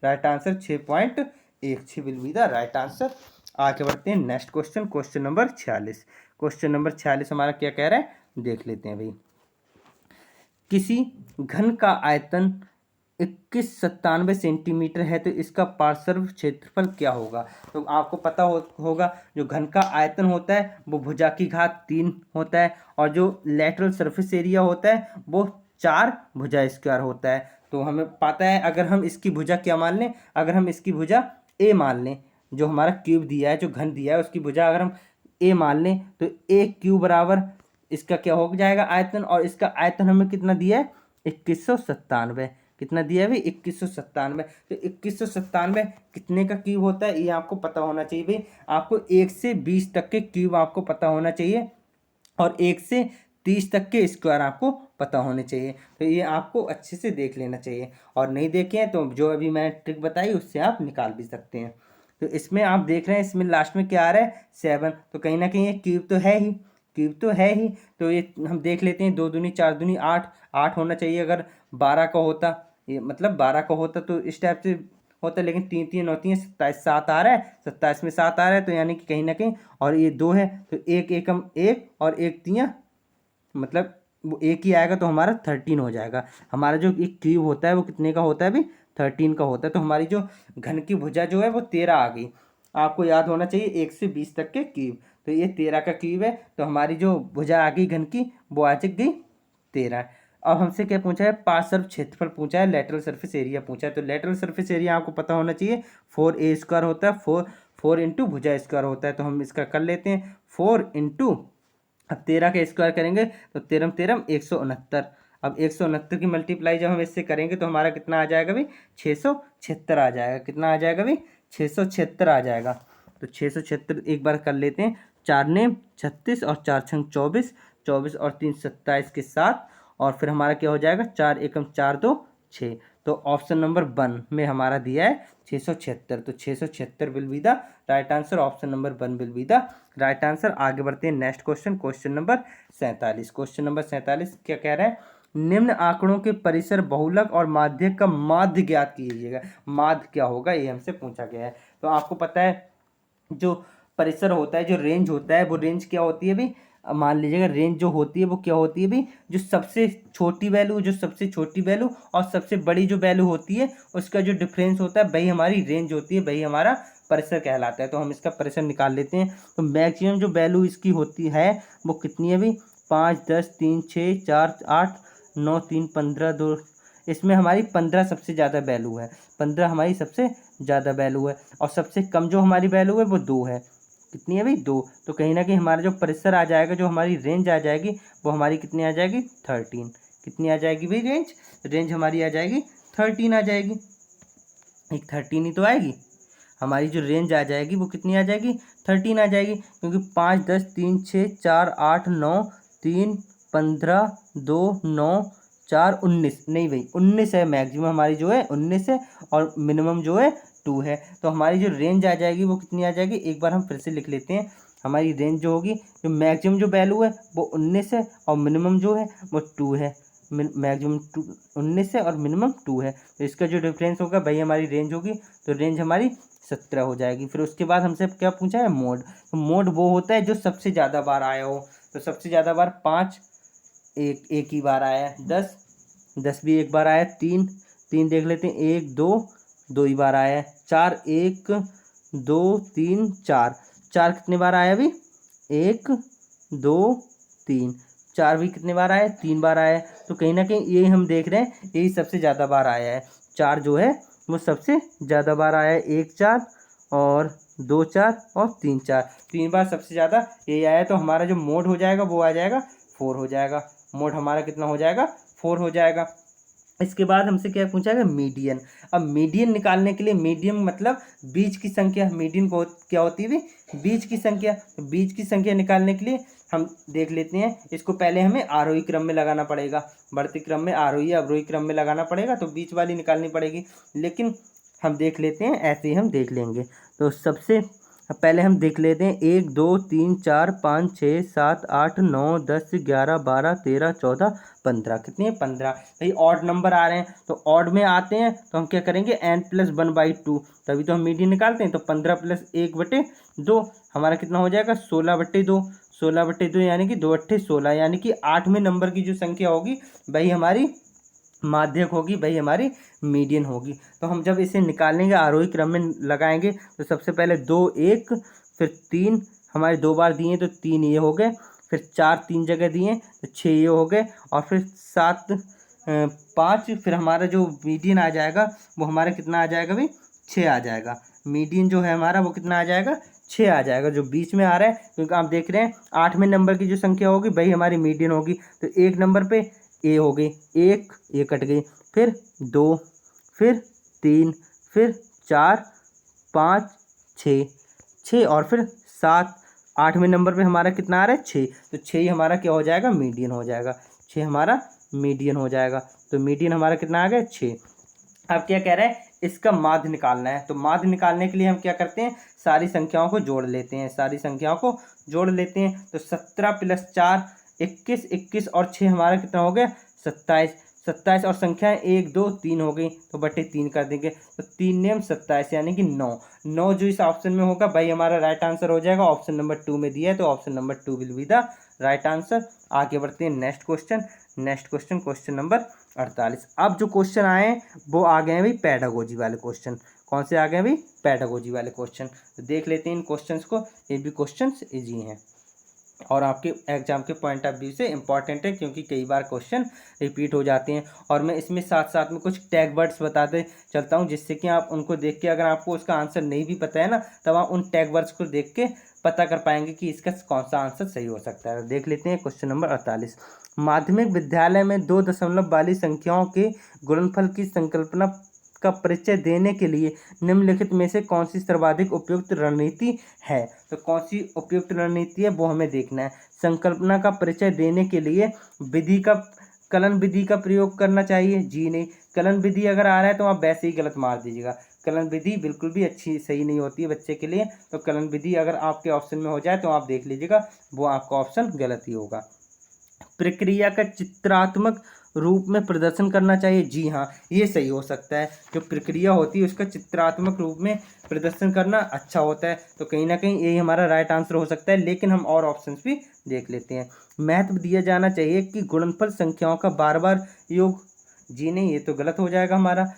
right answer, 6.16 will be the right answer. आगे बढ़ते हैं next question, question number 46। Question number 46 हमारा क्या कह रहा है, देख लेते हैं भाई। किसी घन का आयतन 2197 सेंटीमीटर है, तो इसका पार्श्व क्षेत्रफल क्या होगा। तो आपको पता होगा जो घन का आयतन होता है वो भुजा की घात 3 होता है, और जो लेटरल सरफेस एरिया होता है वो 4 भुजा स्क्वायर होता है। तो हमें पता है, अगर हम इसकी भुजा क्या मान लें, अगर हम इसकी भुजा ए मान लें, जो हमारा क्यूब दिया है, जो घन दिया है उसकी भुजा अगर हम ए मान लें, तो ए क्यूब बराबर इसका क्या हो जाएगा आयतन, और इसका आयतन हमें कितना दिया है, 2197। कितना दिया है भाई, 2197। तो 2197 कितने का क्यूब होता है ये आपको पता होना चाहिए भाई। आपको 1 से 20 तक के क्यूब आपको पता होना चाहिए, और 1 से 30 तक के स्क्वायर आपको पता होने चाहिए। तो ये आपको अच्छे से देख लेना चाहिए, और नहीं देखे हैं तो जो अभी मैंने ट्रिक बताई उससे आप निकाल भी सकते हैं। तो इसमें आप देख रहे हैं, इसमें लास्ट में क्या आ रहा है, 7, तो कहीं ना कहीं ये क्यूब तो है ही, क्यूब तो है ही। तो ये हम देख लेते हैं, 2 दूनी 4 दूनी 8, 8 होना चाहिए। अगर 12 का होता, ये मतलब 12 का होता तो इस टाइप से होता, लेकिन 3 3 9 3 27, 7 आ रहा है, 27 में 7 आ रहा है, तो यानी कि कहीं ना कहीं, और ये 2 है तो एक एकम 1 और 1 3, मतलब वो एक ही आएगा, तो हमारा 13 हो जाएगा। हमारा जो एक क्यूब होता है वो कितने का होता है अभी, 13 का होता है। तो हमारी जो घन की भुजा जो है वो 13 आ गई। आपको याद होना चाहिए 1 से 20 तक के क्यूब, तो ये 13 का क्यूब है, तो हमारी जो भुजा आ गई घन की वो आ गई 13। अब हमसे क्या पूछा है, पार्श्व क्षेत्रफल पूछा है, लेटरल सरफेस एरिया पूछा है। तो लेटरल सरफेस एरिया आपको पता होना चाहिए 4a स्क्वायर होता है, 4 इंटू भुजा स्क्वायर होता है। तो हम इसका कर लेते हैं 4 इंटू, अब 13 का स्क्वायर करेंगे तो 13 13 169। अब 169 की मल्टीप्लाई जब हम इससे करेंगे तो हमारा कितना आ जाएगा भाई, 676 आ जाएगा। कितना आ जाएगा भाई, 676 आ जाएगा। तो 676 एक बार कर लेते हैं, 4 ने 36 और 4 छंग 24, 24 और 3 27 के साथ, और फिर हमारा क्या हो जाएगा, 4 एकम 4 2 6। तो ऑप्शन नंबर 1 में हमारा दिया है 676, तो 676 will be the right answer, option number 1 will be the right answer. आगे बढ़ते हैं next question, question number 47। Question number 47 क्या कह रहा है, निम्न आंकड़ों के परिसर, बहुलक और माध्यक का माध्य ज्ञात कीजिएगा। माध्य क्या होगा ये हमसे पूछा गया है। तो आपको पता है जो परिसर होता है, जो रेंज होता है, वो रेंज क्या होती है भाई, मान लीजिएगा रेंज जो होती है वो क्या होती है भाई, जो सबसे छोटी वैल्यू और सबसे बड़ी जो वैल्यू होती है उसका जो डिफरेंस होता है वही हमारी रेंज होती है, वही हमारा परिसर कहलाता है। तो हम इसका परिसर निकाल लेते हैं। तो मैक्सिमम जो वैल्यू इसकी होती है वो कितनी है भाई, 5 10 3 6 4 8 9 3 15 2, इसमें हमारी 15 सबसे ज़्यादा वैल्यू है, 15 हमारी सबसे ज़्यादा वैल्यू है, और सबसे कम जो हमारी वैल्यू है वो 2 है। कितनी है भाई, 2। तो कहीं ना कहीं हमारा जो परिसर आ जाएगा, जो हमारी रेंज आ जाएगी वो हमारी कितनी आ जाएगी, 13। कितनी आ जाएगी भाई रेंज हमारी आ जाएगी 13 आ जाएगी। एक 13 ही तो आएगी हमारी, जो रेंज आ जाएगी वो कितनी आ जाएगी, 13 आ जाएगी, क्योंकि 5 10 3 6 4 8 9 3 15 2 9 4 19, नहीं भाई 19 है, मैक्सिमम हमारी जो है 19 है, और मिनिमम जो है 2 है। तो हमारी जो रेंज आ जाएगी वो कितनी आ जाएगी, एक बार हम फिर से लिख लेते हैं। हमारी रेंज जो होगी, जो मैक्सिमम जो वैल्यू है वो 19 है, और मिनिमम जो है वो 2 है। मैक्सिमम 19 है और मिनिमम 2 है, तो इसका जो डिफरेंस होगा वही हमारी रेंज होगी। तो रेंज हमारी 17 हो जाएगी। फिर उसके बाद हमसे क्या पूछा है, मोड। तो मोड वो होता है जो सबसे ज़्यादा बार आया हो। तो सबसे ज़्यादा बार 5 एक ही बार आया है, 10 भी एक बार आया है, 3 देख लेते हैं, 1 2 2 ही बार आया है, 4 1 2 3 4, 4 कितने बार आया अभी, 1 2 3, 4 भी कितने बार आया है, 3 बार आया है। तो कहीं ना कहीं ये हम देख रहे हैं यही सबसे ज़्यादा बार आया है, 4 जो है वो सबसे ज़्यादा बार आया है, 1 4 और 2 4 और 3 4, 3 बार सबसे ज़्यादा यही आया है। तो हमारा जो मोड हो जाएगा वो आ जाएगा 4 हो जाएगा। मोड हमारा कितना हो जाएगा, 4 हो जाएगा। इसके बाद हमसे क्या पूछा है, मीडियन। अब मीडियन निकालने के लिए, मीडियन मतलब बीच की संख्या, मीडियन को क्या होती है, बीच की संख्या। तो बीच की संख्या निकालने के लिए हम देख लेते हैं, इसको पहले हमें आरोही क्रम में लगाना पड़ेगा, बढ़ती क्रम में आरोही अवरोही क्रम में लगाना पड़ेगा, तो बीच वाली निकालनी पड़ेगी। लेकिन हम देख लेते हैं, ऐसे ही हम देख लेंगे। तो सबसे पहले हम देख लेते हैं 1 2 3 4 5 6 7 8 9 10 11 12 13 14 15, कितनी है, 15। भाई ऑड नंबर आ रहे हैं, तो ऑड में आते हैं तो हम क्या करेंगे, n+1/2, तभी तो हम मीडियन निकालते हैं। तो 15 + 1/2 हमारा कितना हो जाएगा, 16/2। 16/2 यानी कि 2×8=16, यानी कि 8वें नंबर की जो संख्या होगी वही हमारी माध्यक होगी, वही हमारी मीडियन होगी। तो हम जब इसे निकालेंगे, आरोही क्रम में लगाएंगे, तो सबसे पहले 2 1, फिर 3 हमारे 2 बार दिए तो 3 ये हो गए, फिर 4 3 जगह दिए तो 6 ये हो गए, और फिर 7 5, फिर हमारा जो मीडियन आ जाएगा वो हमारा कितना आ जाएगा भाई, 6 आ जाएगा। मीडियन जो है हमारा वो कितना आ जाएगा, 6 आ जाएगा, जो बीच में आ रहा है, क्योंकि आप देख रहे हैं 8वें नंबर की जो संख्या होगी वही हमारी मीडियन होगी। तो 1 नंबर पे ए हो गई, 1 ये कट गई, फिर 2, फिर 3, फिर 4 5 6 6, और फिर 7। 8वें नंबर पे हमारा कितना आ रहा है, 6, तो 6 ही हमारा क्या हो जाएगा, मीडियन हो जाएगा। 6 हमारा मीडियन हो जाएगा। तो मीडियन हमारा कितना आ गया, 6। अब क्या कह रहा है, इसका माध्य निकालना है। तो माध्य निकालने के लिए हम क्या करते हैं, सारी संख्याओं को जोड़ लेते हैं, सारी संख्याओं को जोड़ लेते हैं। तो 17 + 4 21, 21 और 6 हमारा कितना हो गया, 27। 27 और संख्याएं 1 2 3 हो गई, तो बटे 3 कर देंगे, तो 3 नेम 27 यानी कि 9। 9 जो इस ऑप्शन में होगा भाई हमारा राइट आंसर हो जाएगा। ऑप्शन नंबर 2 में दिया है, तो option number 2 will be the right answer. आगे बढ़ते हैं next question. Next question, question number 48। अब जो क्वेश्चन आए हैं वो आ गए हैं भाई पेडागोजी वाले क्वेश्चन। कौन से आ गए भाई, पेडागोजी वाले क्वेश्चन। तो देख लेते हैं इन क्वेश्चंस को, ये भी क्वेश्चंस इजी हैं और आपके एग्जाम के पॉइंट ऑफ व्यू से इंपॉर्टेंट है, क्योंकि कई बार क्वेश्चन रिपीट हो जाते हैं। और मैं इसमें साथ साथ में कुछ टैग वर्ड्स बताते चलता हूं, जिससे कि आप उनको देख के, अगर आपको उसका आंसर नहीं भी पता है ना, तब आप उन टैग वर्ड्स को देख के पता कर पाएंगे कि इसका कौन सा आंसर सही हो सकता है। देख लेते हैं क्वेश्चन नंबर 48। माध्यमिक विद्यालय में 2 दशमलव वाली संख्याओं के गुणनफल की संकल्पना का परिचय देने के लिए निम्नलिखित में से कौन सी सर्वाधिक उपयुक्त रणनीति है। तो कौन सी उपयुक्त रणनीति है वो हमें देखना है। संकल्पना का परिचय देने के लिए विधि का, कलन विधि का प्रयोग करना चाहिए, जी नहीं। कलन विधि अगर आ रहा है तो आप वैसे ही गलत मार दीजिएगा। कलन विधि बिल्कुल भी अच्छी सही नहीं होती है बच्चे के लिए। तो कलन विधि अगर आपके ऑप्शन में हो जाए तो आप देख लीजिएगा, वो आपका ऑप्शन गलत ही होगा। प्रक्रिया का चित्रात्मक रूप में प्रदर्शन करना चाहिए, जी हाँ, ये सही हो सकता है। जो प्रक्रिया होती है उसका चित्रात्मक रूप में प्रदर्शन करना अच्छा होता है, तो कहीं ना कहीं यही हमारा राइट आंसर हो सकता है। लेकिन हम और ऑप्शंस भी देख लेते हैं। महत्व दिया जाना चाहिए कि गुणनफल संख्याओं का बार बार योग, जी नहीं, ये तो गलत हो जाएगा हमारा।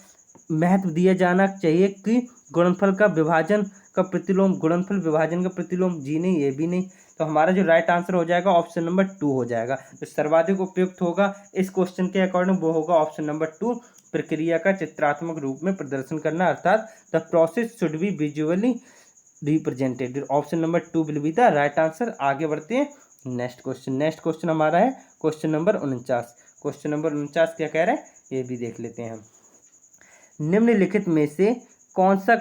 महत्व दिया जाना चाहिए कि गुणनफल का विभाजन का प्रतिलोम, गुणनफल विभाजन का प्रतिलोम, जी नहीं, ये भी नहीं। तो हमारा जो राइट आंसर हो जाएगा ऑप्शन नंबर 2 हो जाएगा। तो सर्वाधिक उपयुक्त होगा इस क्वेश्चन के अकॉर्डिंग वो होगा ऑप्शन नंबर 2, प्रक्रिया का चित्रात्मक रूप में प्रदर्शन करना, अर्थात the process should be visually represented. Option number 2 will be the right answer. आगे बढ़ते हैं नेक्स्ट क्वेश्चन। नेक्स्ट क्वेश्चन हमारा है क्वेश्चन नंबर 49। क्वेश्चन नंबर 49 क्या कह रहा है, ये भी देख लेते हैं हम। निम्नलिखित में से कौन सा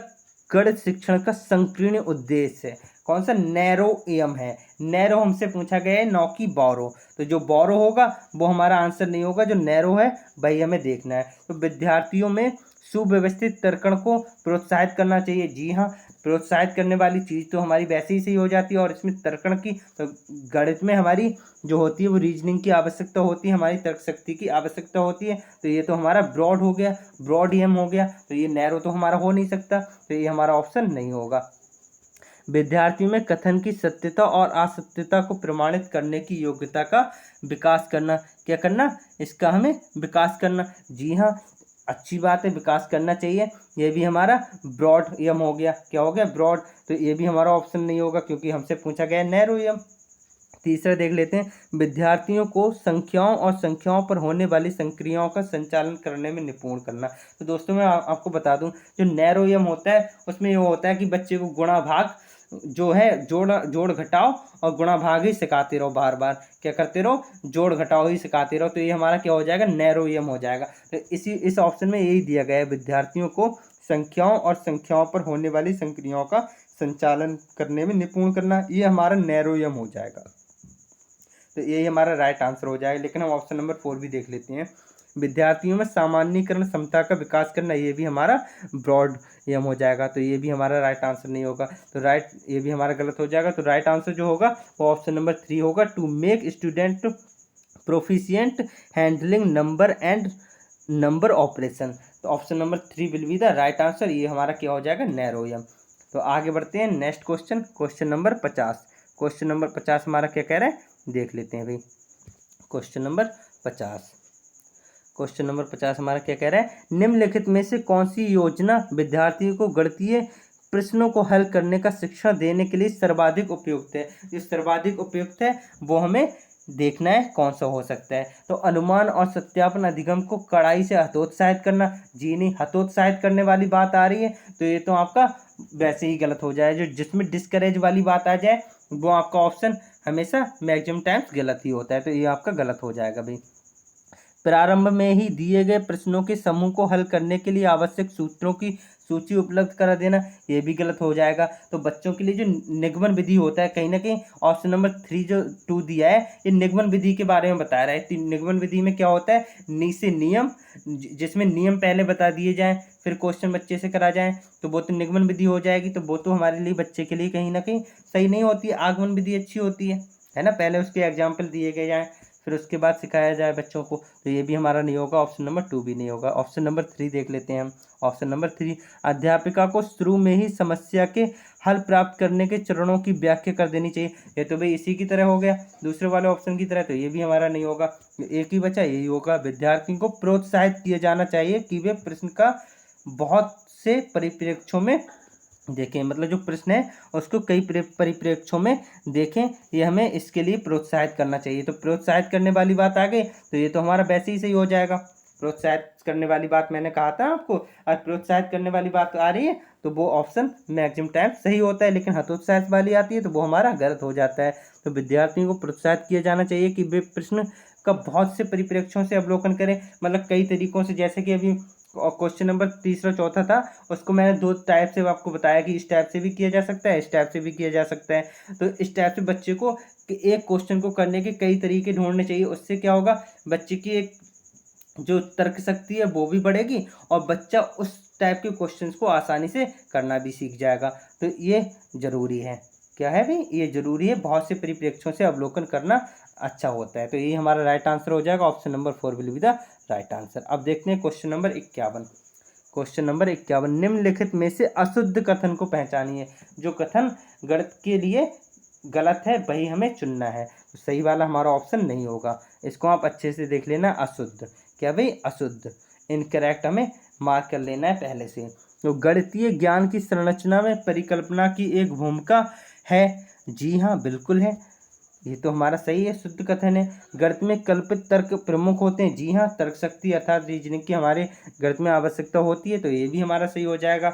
गणित शिक्षण का संकीर्ण उद्देश्य है, कौन सा नैरो एम है। नैरो हमसे पूछा गया है, नौ की बोरो। तो जो बोरो होगा वो हमारा आंसर नहीं होगा, जो नैरो है वही हमें देखना है। तो विद्यार्थियों में सुव्यवस्थित तर्कण को प्रोत्साहित करना चाहिए, जी हाँ, प्रोत्साहित करने वाली चीज़ तो हमारी वैसे ही सही हो जाती है। और इसमें तर्कण की, तो गणित में हमारी जो होती है वो रीजनिंग की आवश्यकता होती है, हमारी तर्क शक्ति की आवश्यकता होती है। तो ये तो हमारा ब्रॉड हो गया, ब्रॉड एम हो गया। तो ये नैरो तो हमारा हो नहीं सकता, तो ये हमारा ऑप्शन नहीं होगा। विद्यार्थियों में कथन की सत्यता और असत्यता को प्रमाणित करने की योग्यता का विकास करना, क्या करना, इसका हमें विकास करना, जी हाँ, अच्छी बात है, विकास करना चाहिए। ये भी हमारा ब्रॉड एम हो गया, क्या हो गया, ब्रॉड। तो ये भी हमारा ऑप्शन नहीं होगा, क्योंकि हमसे पूछा गया है नैरो एम। तीसरा देख लेते हैं, विद्यार्थियों को संख्याओं और संख्याओं पर होने वाली संक्रियाओं का संचालन करने में निपुण करना। तो दोस्तों मैं आपको बता दूं, जो नैरो एम होता है उसमें ये होता है कि बच्चे को गुणा भाग जो है जोड़ घटाओ और गुणा भाग ही सिखाते रहो, बार बार क्या करते रहो, जोड़ घटाओ ही सिखाते रहो। तो ये हमारा क्या हो जाएगा, नैरोयम हो जाएगा। तो इस ऑप्शन में यही दिया गया है, विद्यार्थियों को संख्याओं और संख्याओं पर होने वाली संक्रियाओं का संचालन करने में निपुण करना, ये हमारा नैरोयम हो जाएगा। तो यही हमारा राइट आंसर हो जाएगा। लेकिन हम ऑप्शन नंबर 4 भी देख लेते हैं, विद्यार्थियों में सामान्यीकरण क्षमता का विकास करना, ये भी हमारा ब्रॉड यम हो जाएगा। तो ये भी हमारा राइट आंसर नहीं होगा, तो ये भी हमारा गलत हो जाएगा। तो राइट आंसर जो होगा वो ऑप्शन नंबर 3 होगा, to make student proficient handling number and number operation. तो option number 3 will be the right answer. ये हमारा क्या हो जाएगा, नैरोयम। तो आगे बढ़ते हैं, next question, question number 50। Question number 50 हमारा क्या कह रहा है, देख लेते हैं भाई। क्वेश्चन नंबर 50, क्वेश्चन नंबर 50 हमारा क्या कह रहा है, निम्नलिखित में से कौन सी योजना विद्यार्थियों को गणितीय प्रश्नों को हल करने का शिक्षण देने के लिए सर्वाधिक उपयुक्त है। जो सर्वाधिक उपयुक्त है वो हमें देखना है कौन सा हो सकता है। तो अनुमान और सत्यापन अधिगम को कड़ाई से हतोत्साहित करना, जी नहीं, हतोत्साहित करने वाली बात आ रही है तो ये तो आपका वैसे ही गलत हो जाए। जो जिसमें डिस्करेज वाली बात आ जाए वो आपका ऑप्शन हमेशा मैक्सिमम टाइम्स गलत ही होता है, तो ये आपका गलत हो जाएगा भाई। प्रारंभ में ही दिए गए प्रश्नों के समूह को हल करने के लिए आवश्यक सूत्रों की सूची उपलब्ध करा देना, ये भी गलत हो जाएगा। तो बच्चों के लिए जो निगमन विधि होता है, कहीं ना कहीं ऑप्शन नंबर 3 जो 2 दिया है ये निगमन विधि के बारे में बता रहा है। तो निगमन विधि में क्या होता है, नीचे नियम, जिसमें नियम पहले बता दिए जाएं फिर क्वेश्चन बच्चे से करा जाए, तो वो तो निगमन विधि हो जाएगी। तो वो तो हमारे लिए, बच्चे के लिए कहीं ना कहीं सही नहीं होती है। आगमन विधि अच्छी होती है ना, पहले उसके एग्जाम्पल दिए गए जाएँ फिर उसके बाद सिखाया जाए बच्चों को। तो ये भी हमारा नहीं होगा, ऑप्शन नंबर 2 भी नहीं होगा। ऑप्शन नंबर 3 देख लेते हैं हम। ऑप्शन नंबर 3, अध्यापिका को शुरू में ही समस्या के हल प्राप्त करने के चरणों की व्याख्या कर देनी चाहिए। ये तो भाई इसी की तरह हो गया, दूसरे वाले ऑप्शन की तरह। तो ये भी हमारा नहीं होगा, एक ही बचा, यही होगा। विद्यार्थी को प्रोत्साहित किया जाना चाहिए कि वे प्रश्न का बहुत से परिप्रेक्ष्यों में देखें, मतलब जो प्रश्न है उसको कई परिप्रेक्ष्यों में देखें, ये हमें इसके लिए प्रोत्साहित करना चाहिए। तो प्रोत्साहित करने वाली बात आ गई तो ये तो हमारा वैसे ही सही हो जाएगा। प्रोत्साहित करने वाली बात मैंने कहा था आपको, और प्रोत्साहित करने वाली बात आ रही है तो वो ऑप्शन मैक्सिमम टाइम सही होता है। लेकिन हतोत्साहित वाली आती है तो वो हमारा गलत हो जाता है। तो विद्यार्थियों को प्रोत्साहित किया जाना चाहिए कि वे प्रश्न का बहुत से परिप्रेक्ष्यों से अवलोकन करें, मतलब कई तरीकों से। जैसे कि अभी क्वेश्चन नंबर 3 और 4 था, उसको मैंने 2 टाइप से आपको बताया कि इस टाइप से भी किया जा सकता है, इस टाइप से भी किया जा सकता है। तो इस टाइप से बच्चे को एक क्वेश्चन को करने के कई तरीके ढूंढने चाहिए। उससे क्या होगा, बच्चे की एक जो तर्क शक्ति है वो भी बढ़ेगी और बच्चा उस टाइप के क्वेश्चंस को आसानी से करना भी सीख जाएगा। तो ये जरूरी है, क्या है भाई, ये जरूरी है। बहुत से परिप्रेक्ष्यों से अवलोकन करना अच्छा होता है। तो ये हमारा राइट आंसर हो जाएगा, option number 4 will be the right answer. अब देखते हैं क्वेश्चन नंबर 51। क्वेश्चन नंबर 51, निम्नलिखित में से अशुद्ध कथन को पहचानिए। जो कथन गणित के लिए गलत है वही हमें चुनना है। तो सही वाला हमारा ऑप्शन नहीं होगा, इसको आप अच्छे से देख लेना। अशुद्ध, क्या भाई, अशुद्ध, इनकरेक्ट हमें मार्क कर लेना है पहले से। तो गणितीय ज्ञान की संरचना में परिकल्पना की एक भूमिका है, जी हाँ बिल्कुल है, ये तो हमारा सही है, शुद्ध कथन है। गणित में कल्पित तर्क प्रमुख होते हैं, जी हाँ, तर्क शक्ति अर्थात रीजनिंग की हमारे गणित में आवश्यकता होती है। तो ये भी हमारा सही हो जाएगा।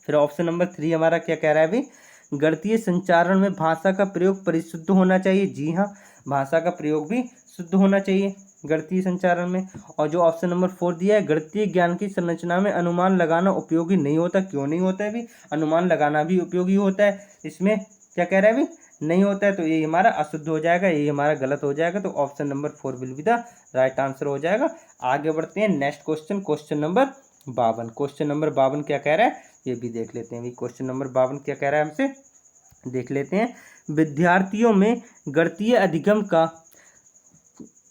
फिर ऑप्शन नंबर 3 हमारा क्या कह रहा है भाई, गणितीय संचारण में भाषा का प्रयोग परिशुद्ध होना चाहिए, जी हाँ, भाषा का प्रयोग भी शुद्ध होना चाहिए गणितीय संचारण में। और जो ऑप्शन नंबर 4 दिया है, गणितीय ज्ञान की संरचना में अनुमान लगाना उपयोगी नहीं होता। क्यों नहीं होता है भाई, अनुमान लगाना भी उपयोगी होता है, इसमें क्या कह रहा है भाई, नहीं होता है। तो ये हमारा अशुद्ध हो जाएगा, ये हमारा गलत हो जाएगा। तो option number 4 will be the right answer हो जाएगा। आगे बढ़ते हैं, next question, question number 52। Question number 52 क्या कह रहा है, ये भी देख लेते हैं। क्वेश्चन नंबर 52 क्या कह रहा है हमसे, देख लेते हैं। विद्यार्थियों में गणितीय अधिगम का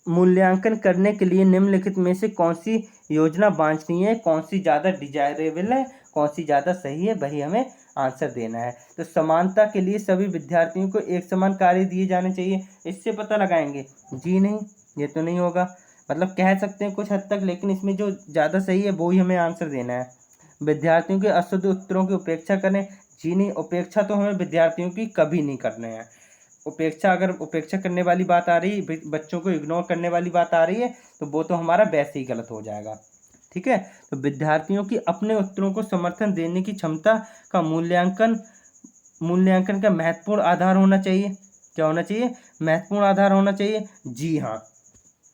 मूल्यांकन करने के लिए निम्नलिखित में से कौन सी योजना वांछनीय है, कौन सी ज़्यादा डिजायरेबल है, कौन सी ज़्यादा सही है, वही हमें आंसर देना है। तो समानता के लिए सभी विद्यार्थियों को एक समान कार्य दिए जाने चाहिए, इससे पता लगाएंगे, जी नहीं, ये तो नहीं होगा। मतलब कह सकते हैं कुछ हद तक, लेकिन इसमें जो ज़्यादा सही है वो ही हमें आंसर देना है। विद्यार्थियों के अशुद्ध उत्तरों की उपेक्षा करें, जी नहीं, उपेक्षा तो हमें विद्यार्थियों की कभी नहीं करने हैं। उपेक्षा, अगर उपेक्षा करने वाली बात आ रही है, बच्चों को इग्नोर करने वाली बात आ रही है, तो वो तो हमारा वैसे ही गलत हो जाएगा। ठीक है, तो विद्यार्थियों की अपने उत्तरों को समर्थन देने की क्षमता का मूल्यांकन मूल्यांकन का महत्वपूर्ण आधार होना चाहिए। क्या होना चाहिए? महत्वपूर्ण आधार होना चाहिए। जी हाँ,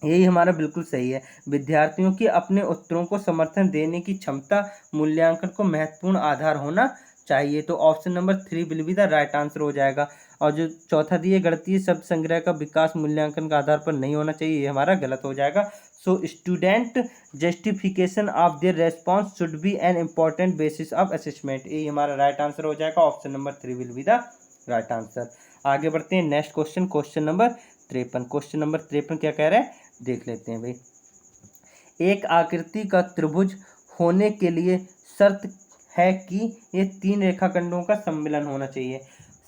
यही हमारा बिल्कुल सही है। विद्यार्थियों की अपने उत्तरों को समर्थन देने की क्षमता मूल्यांकन को महत्वपूर्ण आधार होना चाहिए। तो option number 3 will be the right answer हो जाएगा। और जो चौथा दिए, गणितीय शब्द संग्रह का विकास मूल्यांकन का आधार पर नहीं होना चाहिए, ये हमारा गलत हो जाएगा। So student justification of their response should be an important basis of assessment, ये हमारा राइट आंसर हो जाएगा। Option number 3 will be the right answer. आगे बढ़ते हैं next question, question number 53। Question number 53 क्या कह रहे हैं, देख लेते हैं भाई। एक आकृति का त्रिभुज होने के लिए शर्त है कि ये 3 रेखाखंडों का सम्मिलन होना चाहिए।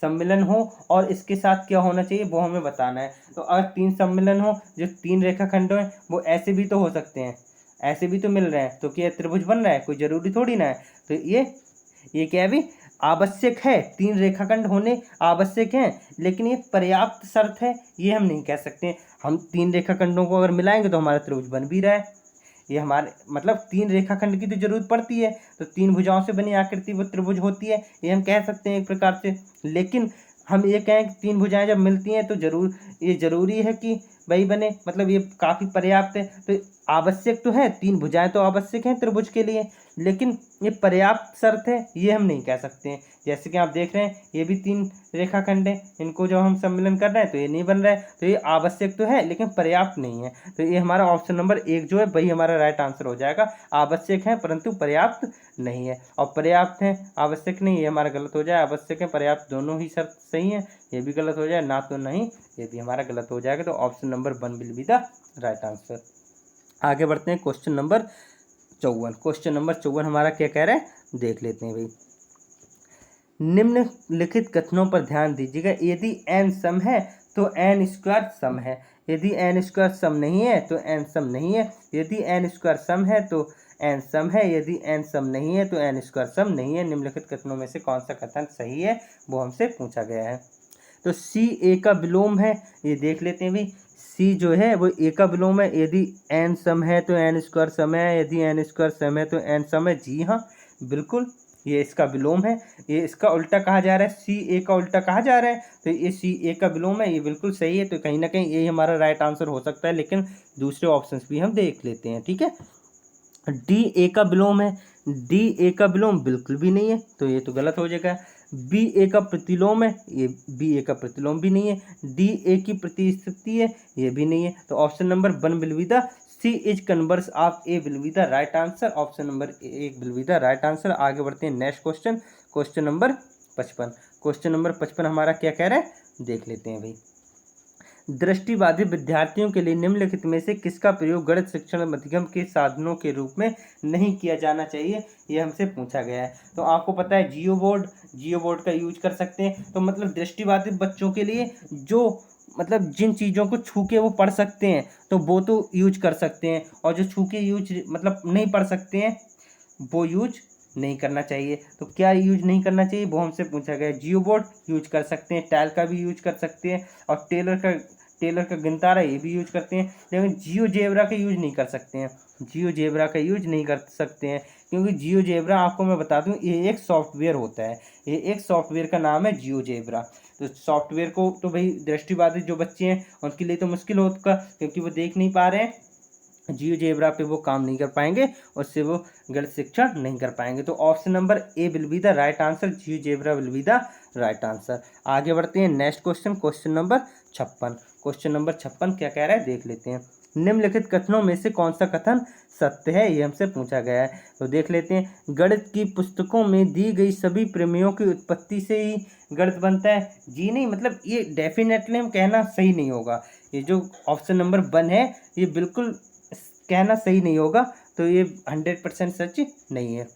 सम्मिलन हो और इसके साथ क्या होना चाहिए वो हमें बताना है। तो अगर 3 सम्मिलन हो, जो 3 रेखाखंड हैं वो ऐसे भी तो हो सकते हैं, ऐसे भी तो मिल रहे हैं, तो क्या त्रिभुज बन रहा है? कोई जरूरी थोड़ी ना है। तो ये क्या है भी, आवश्यक है, 3 रेखाखंड होने आवश्यक हैं, लेकिन ये पर्याप्त शर्त है ये हम नहीं कह सकते। हम 3 रेखाखंडों को अगर मिलाएंगे तो हमारा त्रिभुज बन भी रहा है। ये हमारे मतलब 3 रेखाखंड की तो जरूरत पड़ती है, तो 3 भुजाओं से बनी आकृति वो त्रिभुज होती है, ये हम कह सकते हैं एक प्रकार से। लेकिन हम ये कहें कि 3 भुजाएं जब मिलती हैं तो ये जरूरी है कि वही बने, मतलब ये काफ़ी पर्याप्त है। तो आवश्यक तो है, 3 भुजाएं तो आवश्यक हैं त्रिभुज के लिए, लेकिन ये पर्याप्त शर्त है ये हम नहीं कह सकते हैं। जैसे कि आप देख रहे हैं ये भी 3 रेखाखंड है, इनको जब हम सम्मिलन कर रहे हैं तो ये नहीं बन रहा है। तो ये आवश्यक तो है लेकिन पर्याप्त नहीं है। तो ये हमारा ऑप्शन नंबर 1 जो है वही हमारा राइट आंसर हो जाएगा। आवश्यक है परंतु पर्याप्त नहीं है, और पर्याप्त है आवश्यक नहीं, ये हमारा गलत हो जाए। आवश्यक है पर्याप्त दोनों ही शर्त सही है, ये भी गलत हो जाए, ना तो नहीं, ये भी हमारा गलत हो जाएगा। तो option number 1 will be the right answer. आगे बढ़ते हैं क्वेश्चन नंबर 54। क्वेश्चन नंबर 54 हमारा क्या कह रहा है, देख लेते हैं भाई। निम्नलिखित कथनों पर ध्यान दीजिएगा। यदि n सम है तो n स्क्वायर सम है, यदि n स्क्वायर सम नहीं है तो n सम नहीं है, यदि n स्क्वायर सम है तो n सम है, यदि n सम नहीं है तो n स्क्वायर सम नहीं है। निम्नलिखित कथनों में से कौन सा कथन सही है वो हमसे पूछा गया है। तो C A का विलोम है, ये देख लेते हैं भाई। C जो है वो A का विलोम है। यदि n सम है तो n स्क्वायर सम है, यदि n स्क्वायर सम है तो n सम है। जी हाँ, बिल्कुल ये इसका विलोम है। ये इसका उल्टा कहा जा रहा है, सी ए का उल्टा कहा जा रहा है, तो ये सी ए का विलोम है, ये बिल्कुल सही है। तो कहीं ना कहीं ये हमारा राइट आंसर हो सकता है, लेकिन दूसरे ऑप्शंस भी हम देख लेते हैं, ठीक है। डी ए का विलोम है, डी ए का विलोम बिल्कुल भी नहीं है, तो ये तो गलत हो जाएगा। बी ए का प्रतिलोम है, ये बी ए का प्रतिलोम भी नहीं है। डी ए की प्रतिस्थिति है, ये भी नहीं है। तो option number 1 will be the C is converse of A will be the right answer. Option number 1 will be the right answer. आगे बढ़ते हैं next question, question number 55। Question number 55 हमारा क्या कह रहा है, देख लेते हैं भाई। दृष्टिबाधित विद्यार्थियों के लिए निम्नलिखित में से किसका प्रयोग गणित शिक्षण माध्यम के साधनों के रूप में नहीं किया जाना चाहिए, ये हमसे पूछा गया है। तो आपको पता है जियो बोर्ड का यूज कर सकते हैं। तो मतलब दृष्टिबाधित बच्चों के लिए जो मतलब जिन चीज़ों को छू के वो पढ़ सकते हैं तो वो तो यूज कर सकते हैं, और जो छू के यूज मतलब नहीं पढ़ सकते हैं वो यूज नहीं करना चाहिए। तो क्या यूज नहीं करना चाहिए वो हमसे पूछा गया। जियो बोर्ड यूज कर सकते हैं, टाइल का भी यूज कर सकते हैं, और टेलर का गिनतारा ये भी यूज करते हैं, लेकिन जियो जेब्रा का यूज नहीं कर सकते हैं। जियो जेब्रा का यूज नहीं कर सकते हैं क्योंकि जियो जेब्रा आपको मैं बता दूं ये एक सॉफ्टवेयर होता है, ये एक सॉफ्टवेयर का नाम है जियो जेब्रा। तो सॉफ्टवेयर को तो भाई दृष्टिबाधित जो बच्चे हैं उनके लिए तो मुश्किल होगा क्योंकि वो देख नहीं पा रहे हैं, जियो जेब्रा पे वो काम नहीं कर पाएंगे, उससे वो गणित शिक्षण नहीं कर पाएंगे। तो option number A will be the right answer, Jio zebra will be the right answer. आगे बढ़ते हैं next question, question number 56। Question number 56 क्या कह रहा है, देख लेते हैं। निम्नलिखित कथनों में से कौन सा कथन सत्य है, ये हमसे पूछा गया है। तो देख लेते हैं। गणित की पुस्तकों में दी गई सभी प्रमेयों की उत्पत्ति से ही गणित बनता है। जी नहीं, मतलब ये डेफिनेटली हम कहना सही नहीं होगा। ये जो ऑप्शन नंबर 1 है ये बिल्कुल कहना सही नहीं होगा, तो ये 100% सच नहीं है।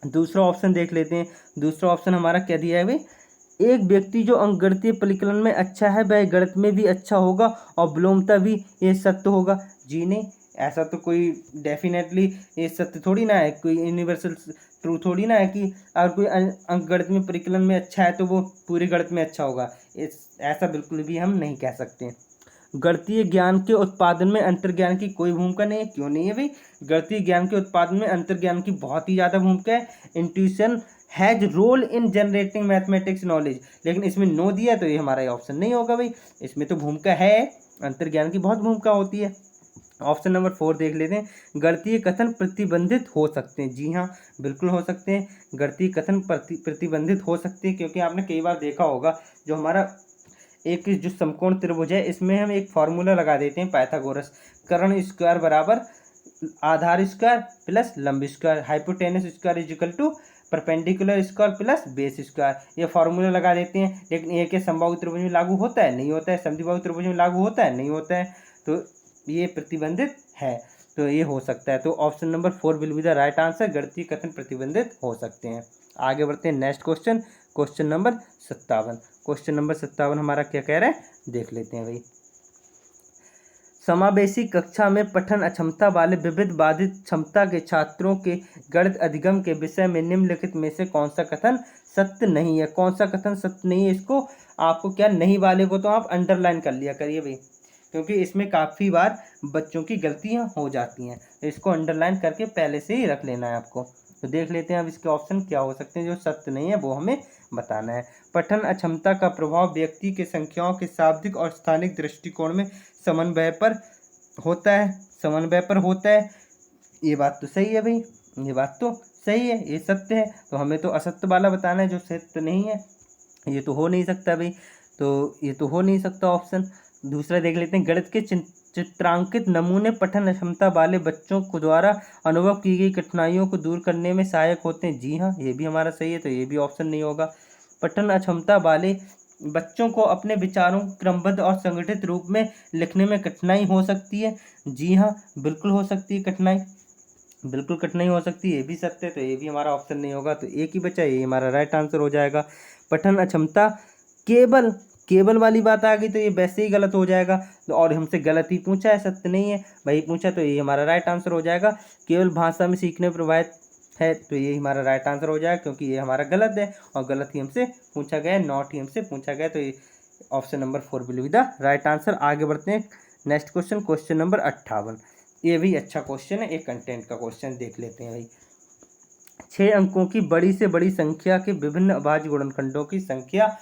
दूसरा ऑप्शन देख लेते हैं। दूसरा ऑप्शन हमारा क्या दिया है भाई, एक व्यक्ति जो अंकगणितीय परिकलन में अच्छा है वह गणित में भी अच्छा होगा और विलोमता भी, ये सत्य होगा। जी नहीं, ऐसा तो कोई डेफिनेटली ये सत्य थोड़ी ना है, कोई यूनिवर्सल ट्रू थोड़ी ना है कि अगर कोई अंकगणित में परिकलन में अच्छा है तो वो पूरे गणित में अच्छा होगा। ऐसा बिल्कुल भी हम नहीं कह सकते। गणितीय ज्ञान के उत्पादन में अंतर्ज्ञान की कोई भूमिका नहीं है। क्यों नहीं है भाई, गणितीय ज्ञान के उत्पादन में अंतर्ज्ञान की बहुत ही ज़्यादा भूमिका है। Intuition has role in generating mathematics knowledge, लेकिन इसमें नो दिया तो ये हमारा ऑप्शन नहीं होगा भाई। इसमें तो भूमिका है, अंतर्ज्ञान की बहुत भूमिका होती है। ऑप्शन नंबर 4 देख लेते हैं। गणितीय कथन प्रतिबंधित हो सकते हैं। जी हाँ, बिल्कुल हो सकते हैं। गणितीय कथन प्रतिबंधित हो सकते हैं, क्योंकि आपने कई बार देखा होगा जो हमारा एक जो समकोण त्रिभुज है, इसमें हम एक फार्मूला लगा देते हैं पाइथागोरस, कर्ण स्क्वायर बराबर आधार स्क्वायर प्लस लंब square, hypotenuse square is equal to perpendicular square plus base square, ये फार्मूला लगा देते हैं। लेकिन ये क्या समबाहु त्रिभुज में लागू होता है? नहीं होता है। समद्विबाहु त्रिभुज में लागू होता है? नहीं होता है। तो ये प्रतिबंधित है, तो ये हो सकता है। तो option number 4 will be the right answer. गणितीय कथन प्रतिबंधित हो सकते हैं। आगे बढ़ते हैं next question, question number 57। Question number 57 हमारा क्या कह रहा है, देख लेते हैं भाई। समावेशी कक्षा में पठन अक्षमता वाले विविध बाधित क्षमता के छात्रों के गणित अधिगम के विषय में निम्नलिखित में से कौन सा कथन सत्य नहीं है? कौन सा कथन सत्य नहीं है? इसको आपको क्या, नहीं वाले को तो आप अंडरलाइन कर लिया करिए भाई, क्योंकि इसमें काफ़ी बार बच्चों की गलतियां हो जाती हैं। तो इसको अंडरलाइन करके पहले से ही रख लेना है आपको। तो देख लेते हैं अब इसके ऑप्शन क्या हो सकते हैं। जो सत्य नहीं है वो हमें बताना है। पठन अक्षमता का प्रभाव व्यक्ति के संख्याओं के शाब्दिक और स्थानिक दृष्टिकोण में समन्वय पर होता है, समन्वय पर होता है। ये बात तो सही है भाई, ये बात तो सही है, ये सत्य है। तो हमें तो असत्य वाला बताना है जो सत्य नहीं है। ये तो हो नहीं सकता भाई, तो ये तो हो नहीं सकता ऑप्शन। दूसरा देख लेते हैं। गणित के चित्रांकित नमूने पठन क्षमता वाले बच्चों को द्वारा अनुभव की गई कठिनाइयों को दूर करने में सहायक होते हैं। जी हाँ, ये भी हमारा सही है, तो ये भी ऑप्शन नहीं होगा। पठन अक्षमता वाले बच्चों को अपने विचारों को क्रमबद्ध और संगठित रूप में लिखने में कठिनाई हो सकती है। जी हाँ, बिल्कुल हो सकती है कठिनाई, बिल्कुल कठिनाई हो सकती है, ये भी सत्य है। तो ये भी हमारा ऑप्शन नहीं होगा, तो एक ही बचा, ये हमारा राइट आंसर हो जाएगा। पठन अक्षमता केवल केवल वाली बात आ गई तो ये वैसे ही गलत हो जाएगा। तो और हमसे गलत ही पूछा है, सत्य नहीं है वही पूछा, तो ये हमारा राइट आंसर हो जाएगा। केवल भाषा में सीखने प्रभावित है, तो ये हमारा राइट आंसर हो जाएगा, क्योंकि ये हमारा गलत है और गलत ही हमसे पूछा गया है, नॉट ही हमसे पूछा गया। तो ये option number 4 will be the right answer. आगे बढ़ते हैं नेक्स्ट क्वेश्चन, क्वेश्चन नंबर 58। ये भी अच्छा क्वेश्चन है, एक कंटेंट का क्वेश्चन देख लेते हैं भाई। 6 अंकों की बड़ी से बड़ी संख्या के विभिन्न अभाज्य गुणनखंडों की संख्या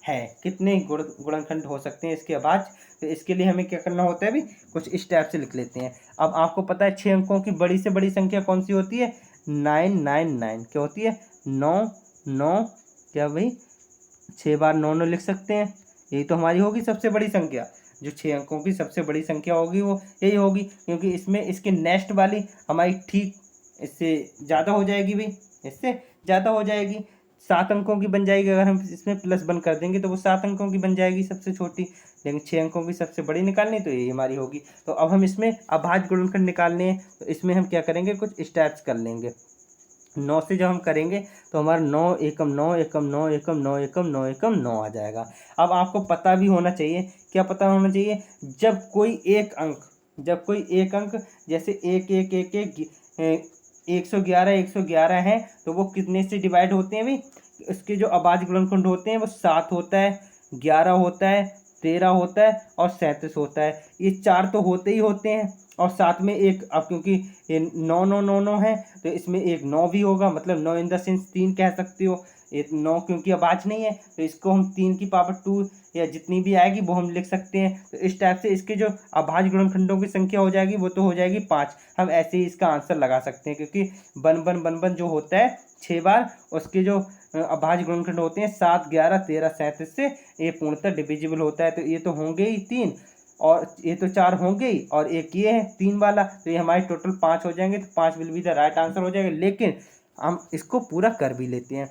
है। कितने गुणनखंड हो सकते हैं इसके अभाज्य? तो इसके लिए हमें क्या करना होता है भाई, कुछ इस टाइप से लिख लेते हैं। अब आपको पता है 6 अंकों की बड़ी से बड़ी संख्या कौन सी होती है? 999। क्या होती है? 9 9, क्या भाई 6 बार 9 9 लिख सकते हैं। यही तो हमारी होगी सबसे बड़ी संख्या। जो 6 अंकों की सबसे बड़ी संख्या होगी वो यही होगी, क्योंकि इसमें इसके नेक्स्ट वाली हमारी ठीक इससे ज़्यादा हो जाएगी भाई, इससे ज़्यादा हो जाएगी। 7 अंकों की बन जाएगी। अगर हम इसमें +1 कर देंगे तो वो 7 अंकों की बन जाएगी सबसे छोटी, लेकिन 6 अंकों की सबसे बड़ी निकालनी तो ये हमारी होगी। तो अब हम इसमें अभाज्य गुणनखंड निकालने हैं, तो इसमें हम क्या करेंगे, कुछ स्टेप्स कर लेंगे। 9 से जब हम करेंगे तो हमारा 9 एकम 9 एकम 9 एकम 9 एकम 9 एकम 9 आ जाएगा। अब आपको पता भी होना चाहिए, क्या पता होना चाहिए, जब कोई एक अंक जैसे 1 1 1 1 111 111 है, तो वो कितने से डिवाइड होते हैं भाई? उसके जो अभाज्य गुणनखंड होते हैं वो 7 होता है, 11 होता है, 13 होता है और 37 होता है। ये 4 तो होते ही होते हैं, और साथ में एक, अब क्योंकि ये 9 9 9 9 है तो इसमें एक 9 भी होगा, मतलब 9 इन द सेंस 3 कह सकते हो। ये 9 क्योंकि अभाज्य नहीं है तो इसको हम 3 की पावर 2 या जितनी भी आएगी वो हम लिख सकते हैं। तो इस टाइप से इसके जो अभाज्य गुणनखंडों की संख्या हो जाएगी वो तो हो जाएगी 5। हम ऐसे ही इसका आंसर लगा सकते हैं, क्योंकि बन जो होता है 6 बार, उसके जो अभाज्य गुणनखंड होते हैं 7 11 13 37 से ये पूर्णतः डिविजिबल होता है। तो ये तो होंगे ही 3, और ये तो 4 होंगे ही, और एक ये है 3 वाला, तो ये हमारे टोटल 5 हो जाएंगे। तो 5 will be the right answer हो जाएगा। लेकिन हम इसको पूरा कर भी लेते हैं।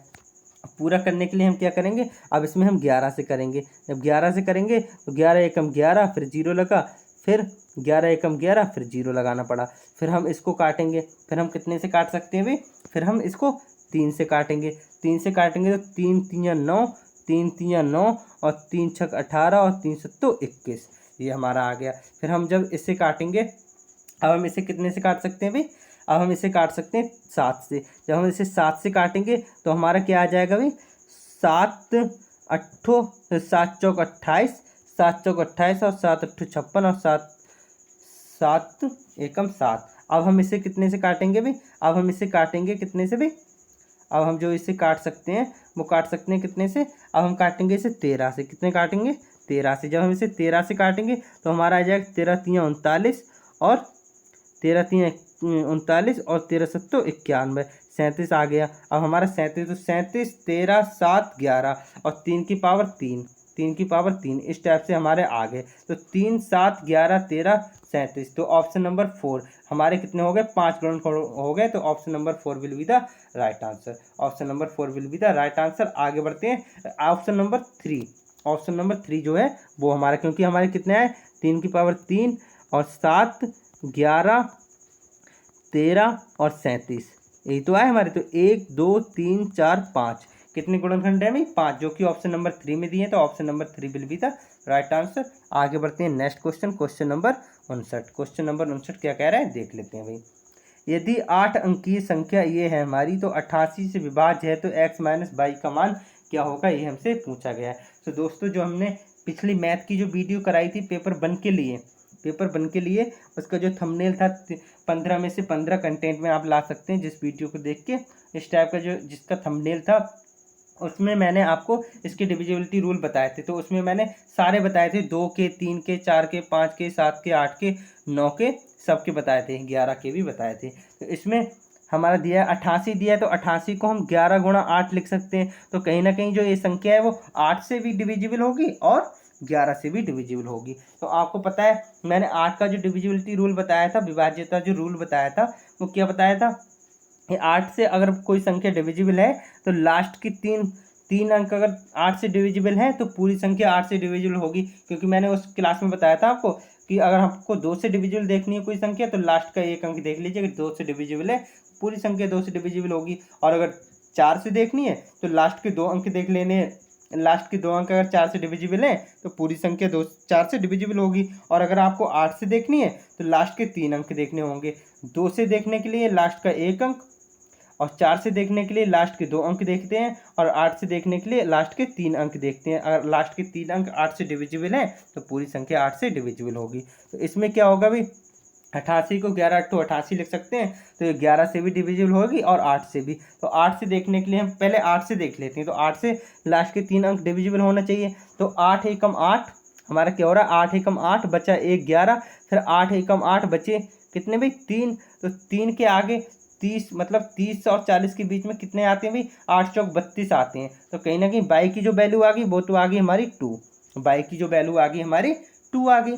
पूरा करने के लिए हम क्या करेंगे, अब इसमें हम 11 से करेंगे। जब 11 से करेंगे तो 11 एकम 11, फिर 0 लगा, फिर 11 एकम 11, फिर 0 लगाना पड़ा। फिर हम इसको काटेंगे, फिर हम कितने से काट सकते हैं भाई? फिर हम इसको 3 से काटेंगे। 3 से काटेंगे तो 3 3 9, 3 3 9 और 3 6 18 और 3 7 21, ये हमारा आ गया। फिर हम जब इससे काटेंगे, अब हम इसे कितने से काट सकते हैं भाई? अब हम इसे काट सकते हैं 7 से। जब हम इसे 7 से काटेंगे तो हमारा क्या आ जाएगा भाई? 7 अट्ठो 7 चौक 28, 7 चौक 28 और 7 अट्ठो 56 और 7 7 एकम 7। अब हम इसे कितने से काटेंगे भाई? अब हम इसे काटेंगे कितने से भाई? अब हम जो इसे काट सकते हैं वो काट सकते हैं कितने से, अब हम काटेंगे इसे 13 से। कितने काटेंगे, 13 से। जब हम इसे 13 से काटेंगे तो हमारा आ जाएगा 13 तियाँ 39 और 13 तियाँ 39 और 13 सत्तो 91, 37 आ गया। अब हमारा 37, तो 37 13 7 11 और 3 की पावर 3, 3 की पावर 3, इस टाइप से हमारे आ गए। तो 3 7 11 13 37। तो ऑप्शन नंबर 4 हमारे कितने हो गए, 5 गुणनखंड हो गए। तो option number 4 will be the right answer. Option number 4 will be the right answer. आगे बढ़ते हैं। ऑप्शन नंबर 3, ऑप्शन नंबर 3 जो है वो हमारा, क्योंकि हमारे कितने आए, 3 की पावर 3 और 7 11 13 और 37, यही तो आए हमारे। तो 1 2 3 4 5 कितने गुणनखंड है भाई, 5, जो कि ऑप्शन नंबर 3 में दिए हैं। तो option number 3 will be the right answer. आगे बढ़ते हैं next question, question number 59। Question number 59 क्या कह रहा है देख लेते हैं भाई। यदि 8 अंकीय संख्या ये है हमारी, तो 88 से विभाज्य है, तो x माइनस वाई का मान क्या होगा, ये हमसे पूछा गया है। तो दोस्तों जो हमने पिछली मैथ की जो वीडियो कराई थी पेपर 1 के लिए, पेपर 1 के लिए, उसका जो थंबनेल था 15 में से 15 कंटेंट में आप ला सकते हैं जिस वीडियो को देख के। इस टाइप का जो जिसका थंबनेल था उसमें मैंने आपको इसके डिविजिबिलिटी रूल बताए थे। तो उसमें मैंने सारे बताए थे, 2 के, 3 के, 4 के, 5 के, 7 के, 8 के, 9 के, सबके बताए थे, 11 के भी बताए थे। तो इसमें हमारा दिया है 88 दिया है, तो 88 को हम 11 गुणा 8 लिख सकते हैं। तो कहीं ना कहीं जो ये संख्या है वो 8 से भी डिविजिबल होगी और 11 से भी डिविजिबल होगी। तो आपको पता है मैंने 8 का जो डिविजिबिलिटी रूल बताया था, विभाज्यता जो रूल बताया था, वो क्या बताया था, ये 8 से अगर कोई संख्या डिविजिबल है तो लास्ट की तीन अंक अगर 8 से डिविजिबल है तो पूरी संख्या 8 से डिविजिबल होगी। क्योंकि मैंने उस क्लास में बताया था आपको कि अगर आपको 2 से डिविजिबल देखनी है कोई संख्या तो लास्ट का एक अंक देख लीजिए, अगर 2 से डिविजिबल है पूरी संख्या 2 से डिविजिबल होगी। और अगर 4 से देखनी है तो लास्ट के 2 अंक देख लेने हैं, लास्ट के 2 अंक अगर 4 से डिविजिबल है तो पूरी संख्या 4 से डिविजिबल होगी। और अगर आपको 8 से देखनी है तो लास्ट के 3 अंक देखने होंगे। 2 से देखने के लिए लास्ट का 1 अंक, और 4 से देखने के लिए लास्ट के 2 अंक देखते हैं, और 8 से देखने के लिए लास्ट के 3 अंक देखते हैं। अगर लास्ट के 3 अंक 8 से डिविजिबल हैं तो पूरी संख्या 8 से डिविजिबल होगी। तो इसमें क्या होगा भाई, 88 को 11 8 88 लिख सकते हैं। तो ये 11 से भी डिविजिबल होगी और 8 से भी। तो 8 से देखने के लिए हम पहले 8 से देख लेते हैं। तो 8 से लास्ट के 3 अंक डिविजिबल होना चाहिए। तो 8 एकम 8 हमारा क्या हो रहा है, 8 एकम 8 बचा 1 11, फिर 8 एकम 8 बचे कितने भाई 3। तो 3 के आगे 30, मतलब 30 और 40 के बीच में कितने आते हैं भाई, 8 चौक 32 आते हैं। तो कहीं ना कहीं बाई की जो वैल्यू आ गई वो तो आ गई हमारी 2, बाई की जो वैल्यू आ गई हमारी 2 आ गई,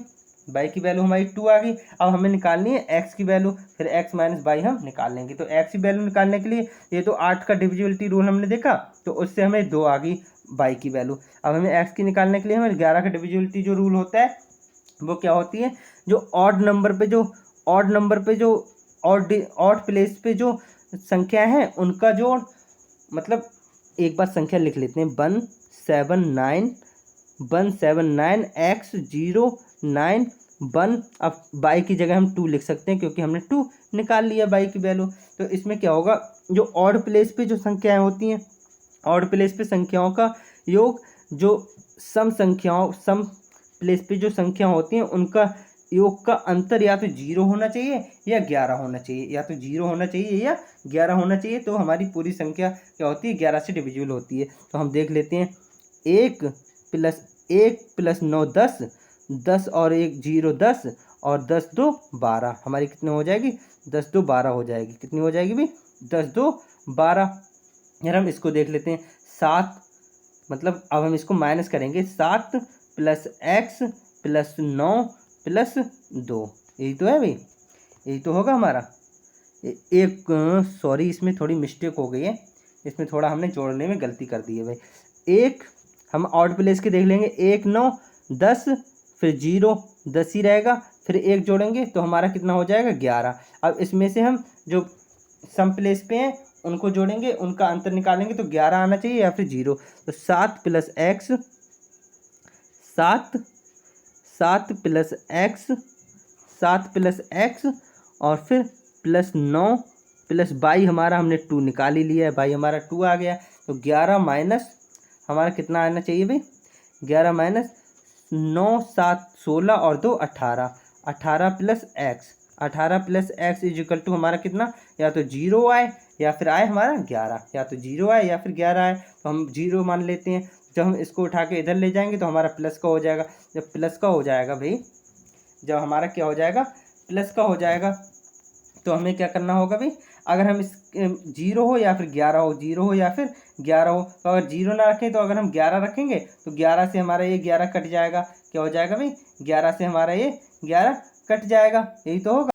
बाई की वैल्यू हमारी 2 आ गई। अब हमें निकालनी है एक्स की वैल्यू, फिर एक्स माइनस बाई हम निकाल लेंगे। तो एक्स की वैल्यू निकालने के लिए ये तो 8 का डिविजिबिलिटी रूल हमने देखा, तो उससे हमें 2 आ गई बाई की वैल्यू। अब हमें एक्स की निकालने के लिए हमें 11 का डिविजिबिलिटी जो रूल होता है वो क्या होती है, जो ऑड नंबर पे जो ऑड प्लेस पे जो संख्या है उनका जोड़, मतलब एक बार संख्या लिख लेते हैं 179 x 09 1। अब बाई की जगह हम 2 लिख सकते हैं क्योंकि हमने 2 निकाल लिया बाई की वैल्यू। तो इसमें क्या होगा, जो ऑड प्लेस पे जो संख्याएं होती हैं, ऑड प्लेस पे संख्याओं का योग, जो सम प्लेस पे जो संख्या होती हैं उनका योग का अंतर या तो 0 होना चाहिए या 11 होना चाहिए, या तो 0 होना चाहिए या 11 होना चाहिए। तो हमारी पूरी संख्या क्या होती है, 11 से डिविजिबल होती है। तो हम देख लेते हैं, 1 + 9 10, 10 और 1 0 10, और 10 2 12 हमारी कितने हो जाएगी, 10 2 12 हो जाएगी। कितनी हो जाएगी भाई, 10 2 12। यार हम इसको देख लेते हैं, 7, मतलब अब हम इसको माइनस करेंगे, 7 + x + 9 + 2, यही तो है भाई, यही तो होगा हमारा। एक सॉरी इसमें थोड़ी मिस्टेक हो गई है, इसमें थोड़ा हमने जोड़ने में गलती कर दी है भाई। एक हम ऑड प्लेस के देख लेंगे, 1 9 10, फिर 0 10 ही रहेगा, फिर 1 जोड़ेंगे तो हमारा कितना हो जाएगा 11। अब इसमें से हम जो सम प्लेस पे हैं उनको जोड़ेंगे, उनका अंतर निकालेंगे तो 11 आना चाहिए या फिर 0। तो 7 + x 7 + x 7 + x और फिर +9 + बाई हमारा हमने 2 निकाल ही लिया है, बाई हमारा 2 आ गया। तो 11 माइनस हमारा कितना आना चाहिए भाई, 11 माइनस 9 7 16 और 2 18, 18 + x, 18 + x is equal to हमारा कितना, या तो 0 आए या फिर आए हमारा 11, या तो 0 आए या फिर 11 आए, तो हम 0 मान लेते हैं। जब हम इसको उठा के इधर ले जाएंगे तो हमारा प्लस का हो जाएगा। जब प्लस का हो जाएगा भाई, जब हमारा क्या हो जाएगा, प्लस का हो जाएगा, तो हमें क्या करना होगा भाई, अगर हम इस 0 हो या फिर 11 हो, 0 हो या फिर 11 हो, तो अगर 0 ना रखें तो अगर हम 11 रखेंगे तो 11 से हमारा ये 11 कट जाएगा। क्या हो जाएगा भाई, 11 से हमारा ये 11 कट जाएगा, यही तो होगा।